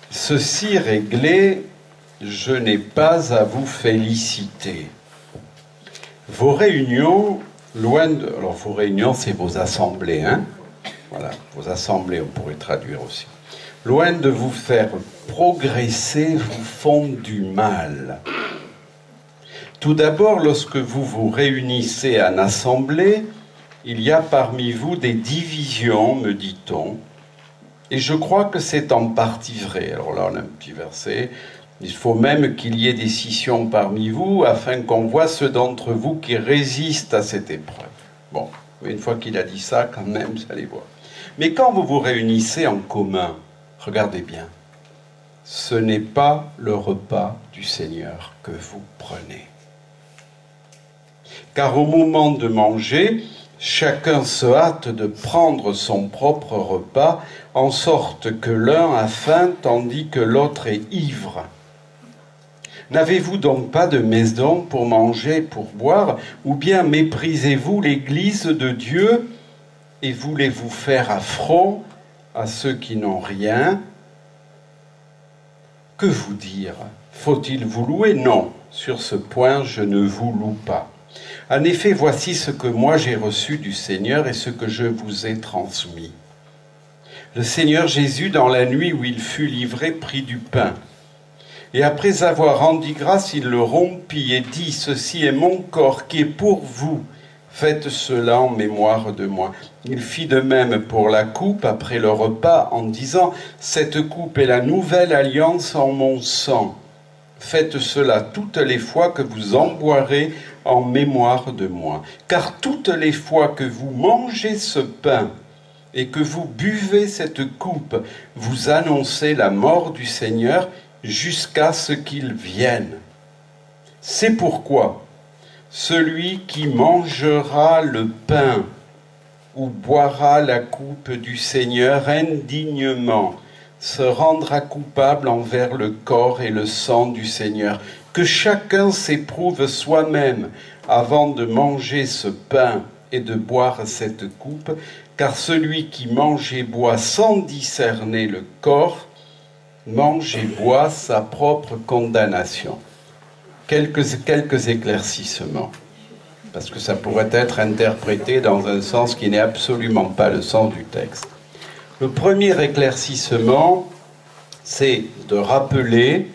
Ceci réglé, je n'ai pas à vous féliciter. Vos réunions, alors vos réunions, c'est vos assemblées, hein? Voilà, vos assemblées, on pourrait traduire aussi. Loin de vous faire progresser, vous font du mal. Tout d'abord, lorsque vous vous réunissez en assemblée, il y a parmi vous des divisions, me dit-on, et je crois que c'est en partie vrai. Alors là, on a un petit verset. Il faut même qu'il y ait des scissions parmi vous, afin qu'on voit ceux d'entre vous qui résistent à cette épreuve. Bon, une fois qu'il a dit ça, quand même, vous allez voir. Mais quand vous vous réunissez en commun, regardez bien, ce n'est pas le repas du Seigneur que vous prenez. Car au moment de manger, chacun se hâte de prendre son propre repas, en sorte que l'un a faim tandis que l'autre est ivre. N'avez-vous donc pas de maison pour manger, pour boire, ou bien méprisez-vous l'Église de Dieu et voulez-vous faire affront à ceux qui n'ont rien? Que vous dire? Faut-il vous louer? Non, sur ce point, je ne vous loue pas. En effet, voici ce que moi j'ai reçu du Seigneur et ce que je vous ai transmis. Le Seigneur Jésus, dans la nuit où il fut livré, prit du pain. Et après avoir rendu grâce, il le rompit et dit, « Ceci est mon corps qui est pour vous. Faites cela en mémoire de moi. » Il fit de même pour la coupe après le repas en disant, « Cette coupe est la nouvelle alliance en mon sang. Faites cela toutes les fois que vous en boirez en mémoire de moi. Car toutes les fois que vous mangez ce pain et que vous buvez cette coupe, vous annoncez la mort du Seigneur jusqu'à ce qu'il vienne. C'est pourquoi celui qui mangera le pain ou boira la coupe du Seigneur indignement se rendra coupable envers le corps et le sang du Seigneur. Que chacun s'éprouve soi-même avant de manger ce pain et de boire cette coupe, car celui qui mange et boit sans discerner le corps, mange et boit sa propre condamnation. Quelques éclaircissements, parce que ça pourrait être interprété dans un sens qui n'est absolument pas le sens du texte. Le premier éclaircissement, c'est de rappeler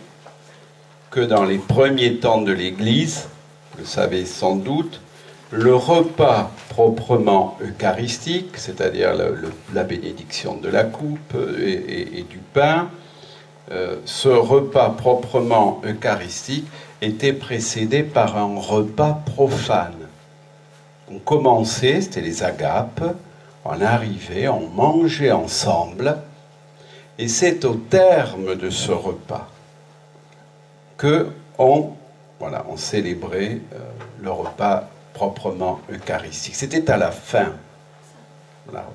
que dans les premiers temps de l'Église, vous le savez sans doute, le repas proprement eucharistique, c'est-à-dire la bénédiction de la coupe et du pain, ce repas proprement eucharistique était précédé par un repas profane. On commençait, c'était les agapes, on arrivait, on mangeait ensemble, et c'est au terme de ce repas que on célébrait le repas proprement eucharistique. C'était à la fin. Voilà.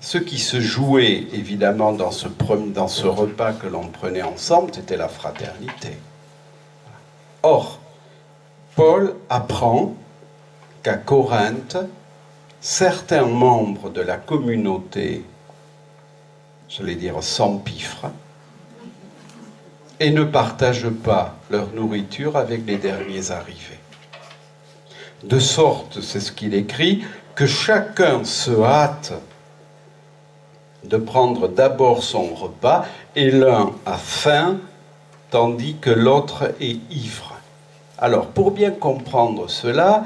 Ce qui se jouait évidemment dans ce repas que l'on prenait ensemble, c'était la fraternité. Or, Paul apprend qu'à Corinthe, certains membres de la communauté, j'allais dire sans pifre, et ne partagent pas leur nourriture avec les derniers arrivés. De sorte, c'est ce qu'il écrit, que chacun se hâte de prendre d'abord son repas, et l'un a faim, tandis que l'autre est ivre. Alors, pour bien comprendre cela,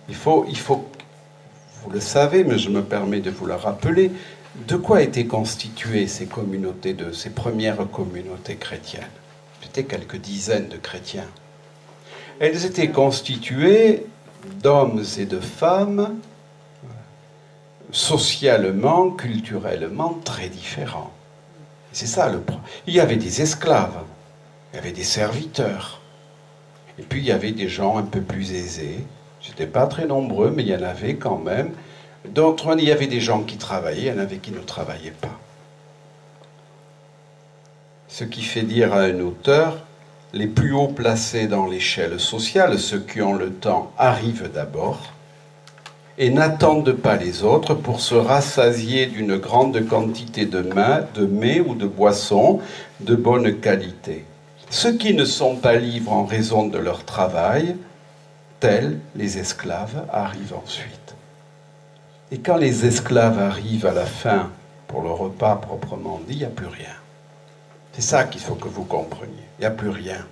il faut, vous le savez, mais je me permets de vous le rappeler, de quoi étaient constituées ces communautés, ces premières communautés chrétiennes? C'était quelques dizaines de chrétiens. Elles étaient constituées d'hommes et de femmes socialement, culturellement très différents. C'est ça le problème. Il y avait des esclaves, il y avait des serviteurs, et puis il y avait des gens un peu plus aisés. C'était pas très nombreux, mais il y en avait quand même. D'autres, il y avait des gens qui travaillaient, il y en avait qui ne travaillaient pas. Ce qui fait dire à un auteur, les plus hauts placés dans l'échelle sociale, ceux qui ont le temps, arrivent d'abord et n'attendent pas les autres pour se rassasier d'une grande quantité de mets ou de boissons de bonne qualité. Ceux qui ne sont pas libres en raison de leur travail, tels les esclaves, arrivent ensuite. Et quand les esclaves arrivent à la fin pour le repas proprement dit, il n'y a plus rien. C'est ça qu'il faut que vous compreniez. Il n'y a plus rien.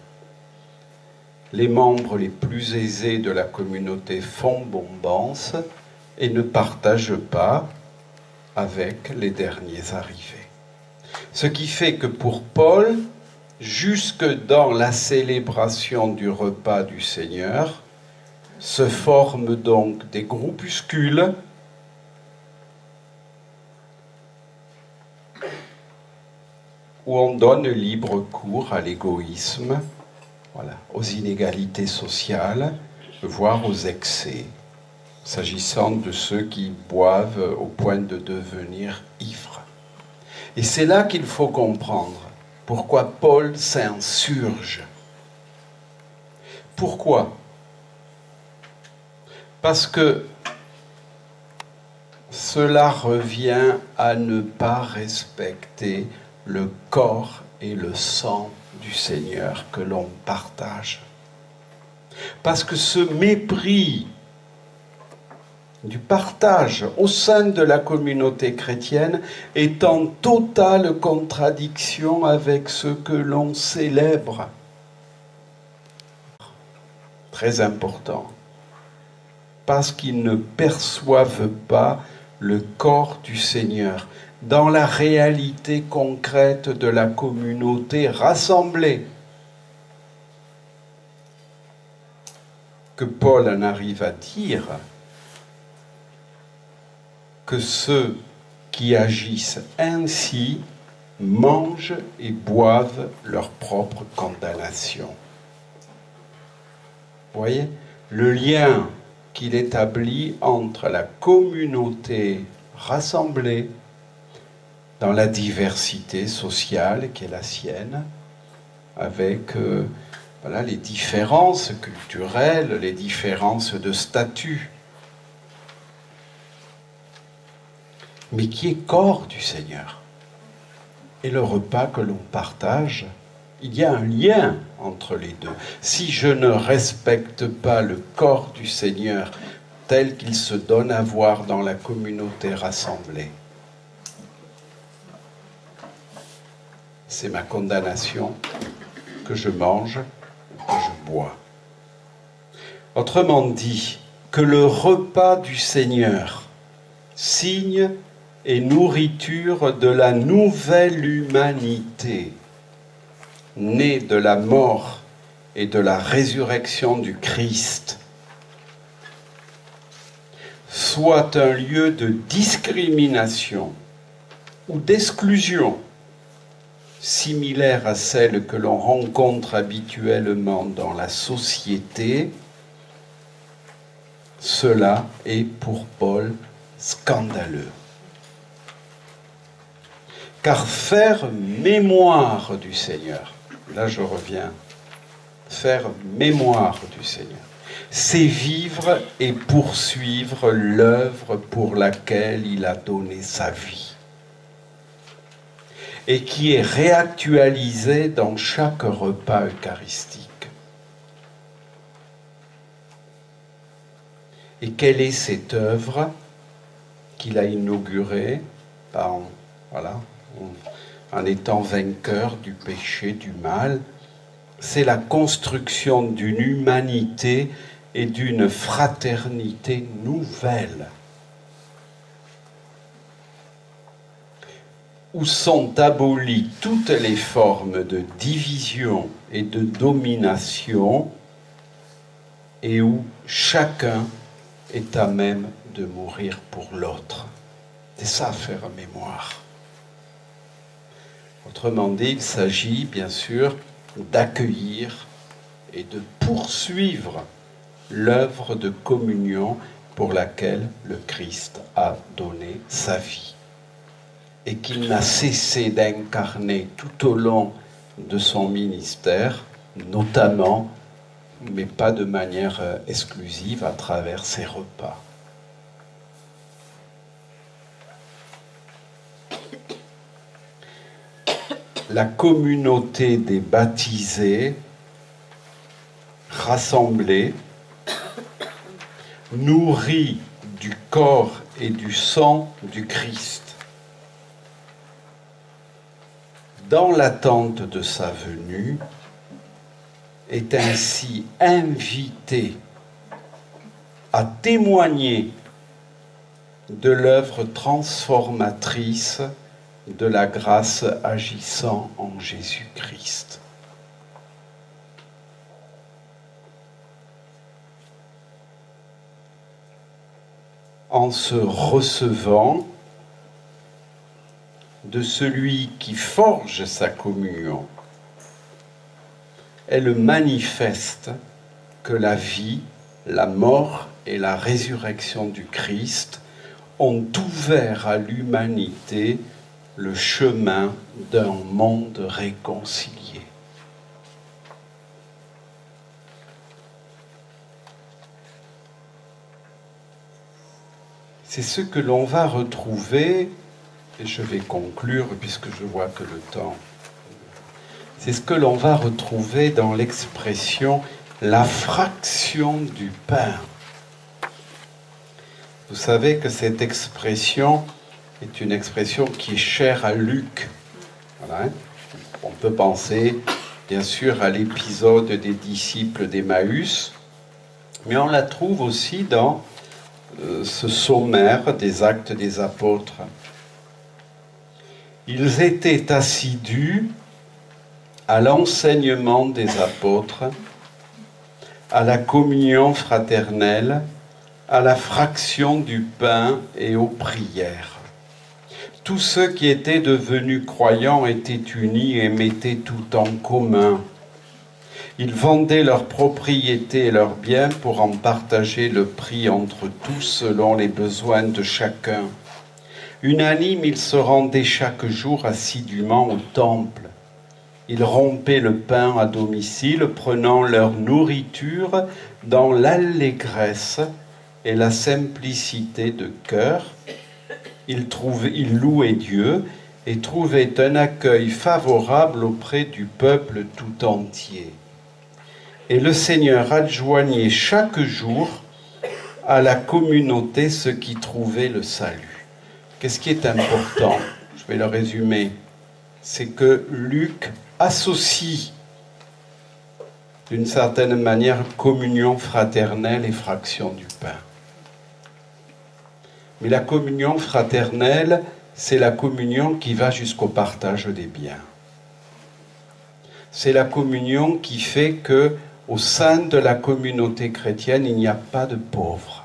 Les membres les plus aisés de la communauté font bombance et ne partagent pas avec les derniers arrivés. Ce qui fait que pour Paul, jusque dans la célébration du repas du Seigneur, se forment donc des groupuscules où on donne libre cours à l'égoïsme, voilà, aux inégalités sociales, voire aux excès, s'agissant de ceux qui boivent au point de devenir ivres. Et c'est là qu'il faut comprendre pourquoi Paul s'insurge. Pourquoi? Parce que cela revient à ne pas respecter le corps et le sang du Seigneur que l'on partage. Parce que ce mépris du partage au sein de la communauté chrétienne est en totale contradiction avec ce que l'on célèbre. Très important. Parce qu'ils ne perçoivent pas le corps du Seigneur dans la réalité concrète de la communauté rassemblée. Que Paul en arrive à dire que ceux qui agissent ainsi mangent et boivent leur propre condamnation. Vous voyez, le lien qu'il établit entre la communauté rassemblée dans la diversité sociale qui est la sienne, avec voilà, les différences culturelles, les différences de statut, mais qui est corps du Seigneur. Et le repas que l'on partage, il y a un lien entre les deux. Si je ne respecte pas le corps du Seigneur tel qu'il se donne à voir dans la communauté rassemblée, c'est ma condamnation que je mange, que je bois. Autrement dit, que le repas du Seigneur, signe et nourriture de la nouvelle humanité, née de la mort et de la résurrection du Christ, soit un lieu de discrimination ou d'exclusion, similaire à celle que l'on rencontre habituellement dans la société, cela est pour Paul scandaleux. car faire mémoire du Seigneur, là je reviens, faire mémoire du Seigneur, c'est vivre et poursuivre l'œuvre pour laquelle il a donné sa vie et qui est réactualisée dans chaque repas eucharistique. Et quelle est cette œuvre qu'il a inaugurée en étant vainqueur du péché, du mal? C'est la construction d'une humanité et d'une fraternité nouvelle, où sont abolies toutes les formes de division et de domination, et où chacun est à même de mourir pour l'autre. C'est ça, faire mémoire. Autrement dit, il s'agit bien sûr d'accueillir et de poursuivre l'œuvre de communion pour laquelle le Christ a donné sa vie et qu'il n'a cessé d'incarner tout au long de son ministère, notamment, mais pas de manière exclusive, à travers ses repas. La communauté des baptisés, rassemblés, nourris du corps et du sang du Christ, dans l'attente de sa venue, est ainsi invité à témoigner de l'œuvre transformatrice de la grâce agissant en Jésus-Christ. En se recevant de celui qui forge sa communion, elle manifeste que la vie, la mort et la résurrection du Christ ont ouvert à l'humanité le chemin d'un monde réconcilié. C'est ce que l'on va retrouver, et je vais conclure puisque je vois que le temps... C'est ce que l'on va retrouver dans l'expression « la fraction du pain ». Vous savez que cette expression est une expression qui est chère à Luc. Voilà. On peut penser, bien sûr, à l'épisode des disciples d'Emmaüs, mais on la trouve aussi dans ce sommaire des Actes des Apôtres. Ils étaient assidus à l'enseignement des apôtres, à la communion fraternelle, à la fraction du pain et aux prières. Tous ceux qui étaient devenus croyants étaient unis et mettaient tout en commun. Ils vendaient leurs propriétés et leurs biens pour en partager le prix entre tous selon les besoins de chacun. Unanimes, ils se rendaient chaque jour assidûment au temple. Ils rompaient le pain à domicile, prenant leur nourriture dans l'allégresse et la simplicité de cœur. Ils louaient Dieu et trouvaient un accueil favorable auprès du peuple tout entier. Et le Seigneur adjoignait chaque jour à la communauté ceux qui trouvaient le salut. Qu'est-ce qui est important? Je vais le résumer. C'est que Luc associe d'une certaine manière communion fraternelle et fraction du pain. Mais la communion fraternelle, c'est la communion qui va jusqu'au partage des biens. C'est la communion qui fait que, au sein de la communauté chrétienne, il n'y a pas de pauvres.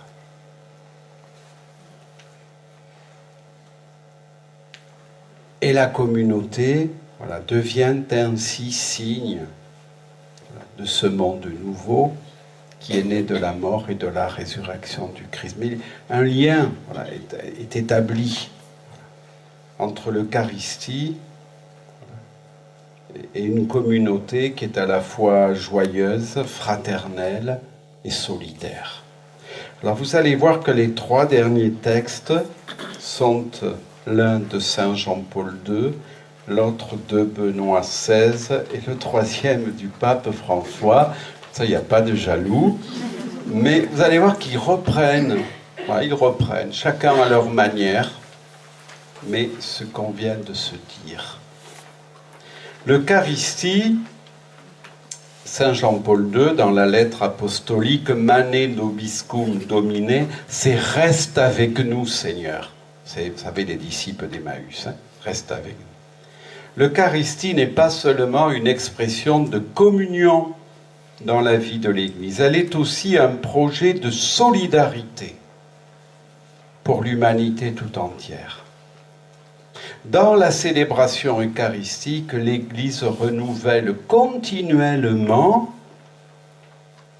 Et la communauté, devient ainsi signe de ce monde nouveau qui est né de la mort et de la résurrection du Christ. Mais un lien est établi. entre l'Eucharistie et une communauté qui est à la fois joyeuse, fraternelle et solidaire. Alors vous allez voir que les 3 derniers textes sont l'un de Saint Jean-Paul II, l'autre de Benoît XVI et le 3e du pape François. Ça, il n'y a pas de jaloux. Mais vous allez voir qu'ils reprennent, ils reprennent, chacun à leur manière, mais ce qu'on vient de se dire. L'Eucharistie, Saint Jean-Paul II, dans la lettre apostolique Mane nobiscum Domine, c'est « Reste avec nous, Seigneur ». Vous savez, les disciples d'Emmaüs, reste avec nous. L'Eucharistie n'est pas seulement une expression de communion dans la vie de l'Église, elle est aussi un projet de solidarité pour l'humanité tout entière. Dans la célébration eucharistique, l'Église renouvelle continuellement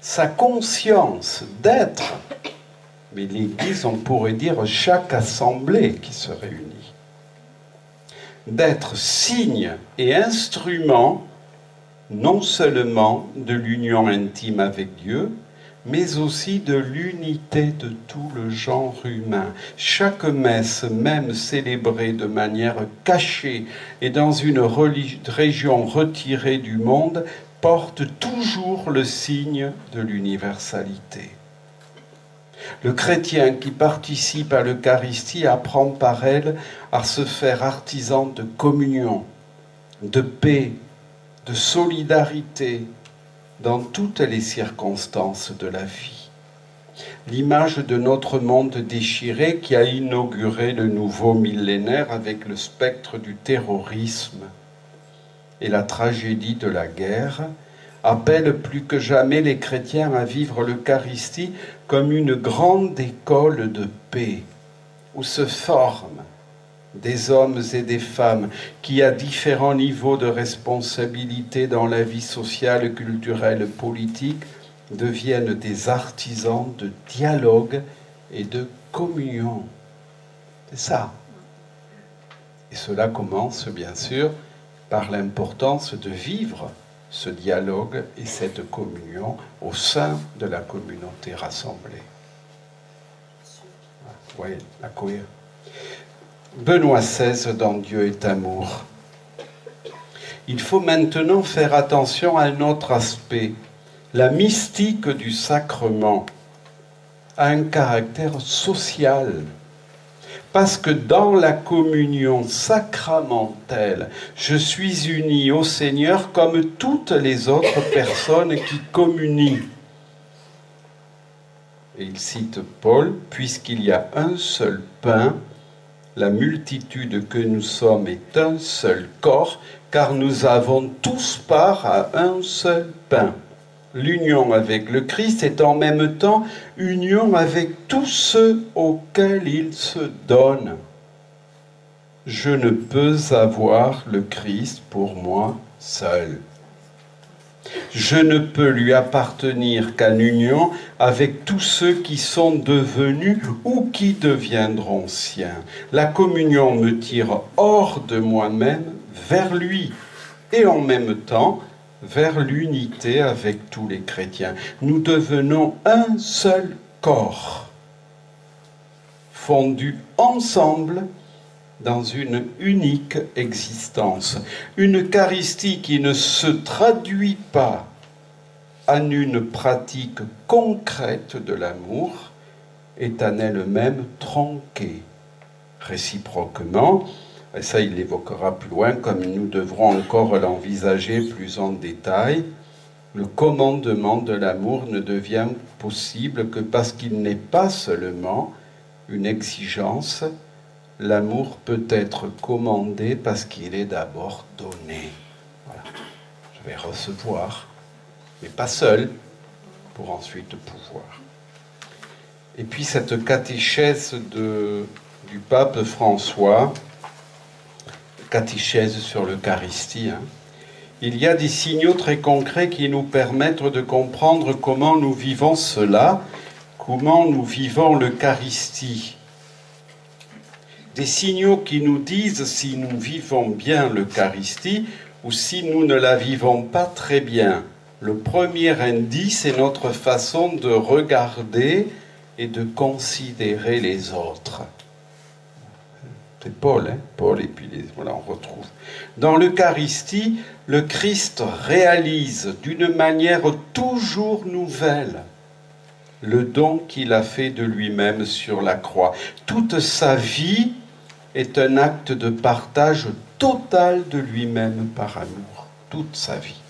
sa conscience d'être, mais l'Église, on pourrait dire chaque assemblée qui se réunit, d'être signe et instrument non seulement de l'union intime avec Dieu, mais aussi de l'unité de tout le genre humain. Chaque messe, même célébrée de manière cachée et dans une région retirée du monde, porte toujours le signe de l'universalité. Le chrétien qui participe à l'Eucharistie apprend par elle à se faire artisan de communion, de paix, de solidarité, dans toutes les circonstances de la vie. L'image de notre monde déchiré qui a inauguré le nouveau millénaire avec le spectre du terrorisme et la tragédie de la guerre appelle plus que jamais les chrétiens à vivre l'Eucharistie comme une grande école de paix où se forment des hommes et des femmes qui, à différents niveaux de responsabilité dans la vie sociale, culturelle, politique, deviennent des artisans de dialogue et de communion. C'est ça. Et cela commence, bien sûr, par l'importance de vivre ce dialogue et cette communion au sein de la communauté rassemblée. Oui, la cohérence. Benoît XVI dans Dieu est amour. Il faut maintenant faire attention à un autre aspect. La mystique du sacrement a un caractère social. Parce que dans la communion sacramentelle, je suis uni au Seigneur comme toutes les autres personnes qui communient. Et il cite Paul, puisqu'il y a un seul pain, la multitude que nous sommes est un seul corps, car nous avons tous part à un seul pain. L'union avec le Christ est en même temps union avec tous ceux auxquels il se donne. Je ne peux avoir le Christ pour moi seul. Je ne peux lui appartenir qu'en union avec tous ceux qui sont devenus ou qui deviendront siens. La communion me tire hors de moi-même vers lui et en même temps vers l'unité avec tous les chrétiens. Nous devenons un seul corps, fondus ensemble dans une unique existence. Une Eucharistie qui ne se traduit pas en une pratique concrète de l'amour est en elle-même tronquée. Réciproquement, et ça il l'évoquera plus loin, comme nous devrons encore l'envisager plus en détail, le commandement de l'amour ne devient possible que parce qu'il n'est pas seulement une exigence. L'amour peut être commandé parce qu'il est d'abord donné. Voilà. Je vais recevoir, mais pas seul, pour ensuite pouvoir. Et puis cette catéchèse du pape François, catéchèse sur l'Eucharistie, il y a des signaux très concrets qui nous permettent de comprendre comment nous vivons cela, comment nous vivons l'Eucharistie. des signaux qui nous disent si nous vivons bien l'Eucharistie ou si nous ne la vivons pas très bien. Le premier indice est notre façon de regarder et de considérer les autres. C'est Paul, hein? Paul, et puis voilà, on retrouve. Dans l'Eucharistie, le Christ réalise d'une manière toujours nouvelle le don qu'il a fait de lui-même sur la croix. Toute sa vie est un acte de partage total de lui-même par amour. Toute sa vie.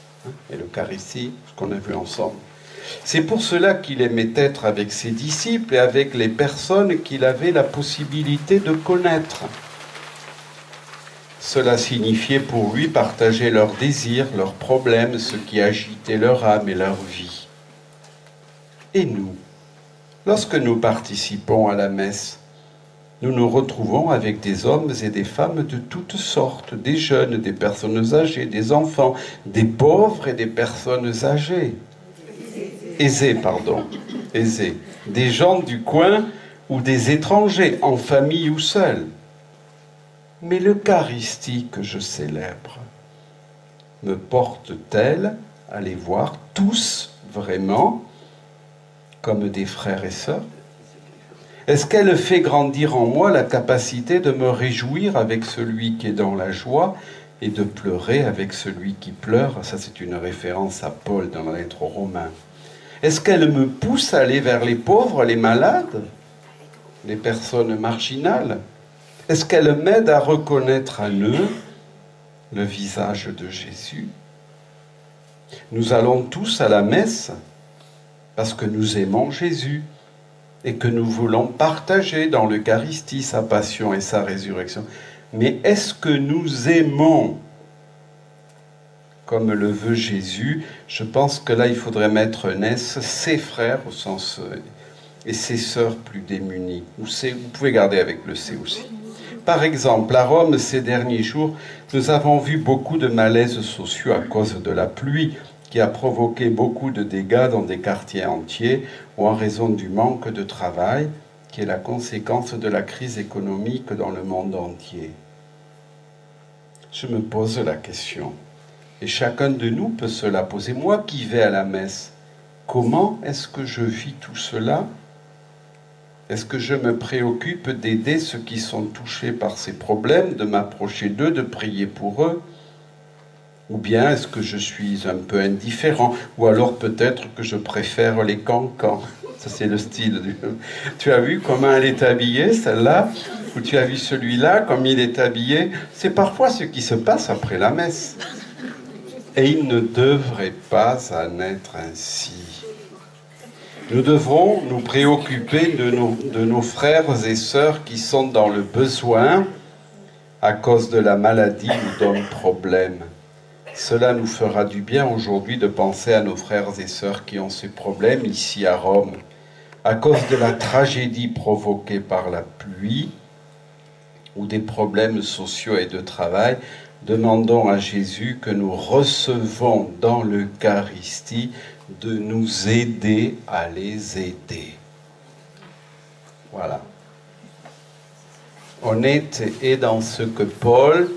Et l'Eucharistie, ce qu'on a vu ensemble. C'est pour cela qu'il aimait être avec ses disciples et avec les personnes qu'il avait la possibilité de connaître. Cela signifiait pour lui partager leurs désirs, leurs problèmes, ce qui agitait leur âme et leur vie. Et nous, lorsque nous participons à la messe, nous nous retrouvons avec des hommes et des femmes de toutes sortes, des jeunes, des personnes âgées, des enfants, des pauvres et des personnes âgées. Aisés, des gens du coin ou des étrangers, en famille ou seuls. Mais l'Eucharistie que je célèbre me porte-t-elle à les voir tous vraiment comme des frères et sœurs? Est-ce qu'elle fait grandir en moi la capacité de me réjouir avec celui qui est dans la joie et de pleurer avec celui qui pleure? Ça, c'est une référence à Paul dans la lettre aux Romains. Est-ce qu'elle me pousse à aller vers les pauvres, les malades, les personnes marginales? Est-ce qu'elle m'aide à reconnaître en eux le visage de Jésus? Nous allons tous à la messe parce que nous aimons Jésus et que nous voulons partager dans l'Eucharistie sa passion et sa résurrection. Mais est-ce que nous aimons comme le veut Jésus? Je pense que là, il faudrait mettre un S, ses frères au sens et ses sœurs plus démunies. Ou vous pouvez garder avec le C aussi. Par exemple, à Rome, ces derniers jours, nous avons vu beaucoup de malaises sociaux à cause de la pluie qui a provoqué beaucoup de dégâts dans des quartiers entiers ou en raison du manque de travail qui est la conséquence de la crise économique dans le monde entier. Je me pose la question, et chacun de nous peut se la poser. Moi qui vais à la messe, comment est-ce que je vis tout cela? Est-ce que je me préoccupe d'aider ceux qui sont touchés par ces problèmes, de m'approcher d'eux, de prier pour eux? Ou bien est-ce que je suis un peu indifférent? Ou alors peut-être que je préfère les cancans. Ça, c'est le style. Tu as vu comment elle est habillée, celle-là? Ou tu as vu celui-là, comme il est habillé? C'est parfois ce qui se passe après la messe. Et il ne devrait pas en être ainsi. Nous devrons nous préoccuper de nos frères et sœurs qui sont dans le besoin à cause de la maladie ou d'un problème. Cela nous fera du bien aujourd'hui de penser à nos frères et sœurs qui ont ces problèmes ici à Rome. À cause de la tragédie provoquée par la pluie ou des problèmes sociaux et de travail, demandons à Jésus que nous recevons dans l'Eucharistie de nous aider à les aider. Voilà. On est dans ce que Paul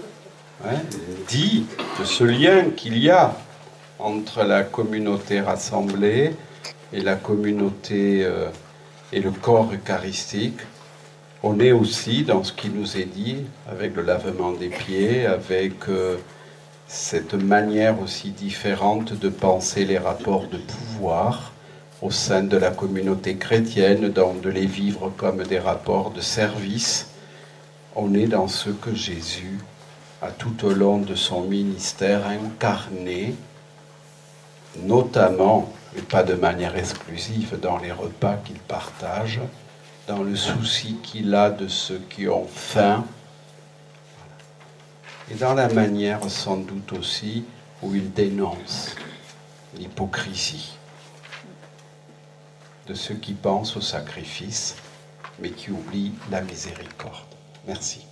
dit de ce lien qu'il y a entre la communauté rassemblée et la communauté et le corps eucharistique. On est aussi dans ce qui nous est dit avec le lavement des pieds, avec cette manière aussi différente de penser les rapports de pouvoir au sein de la communauté chrétienne, donc de les vivre comme des rapports de service. On est dans ce que Jésus a tout au long de son ministère incarné, notamment, et pas de manière exclusive, dans les repas qu'il partage, dans le souci qu'il a de ceux qui ont faim, et dans la manière sans doute aussi où il dénonce l'hypocrisie de ceux qui pensent au sacrifice, mais qui oublient la miséricorde. Merci.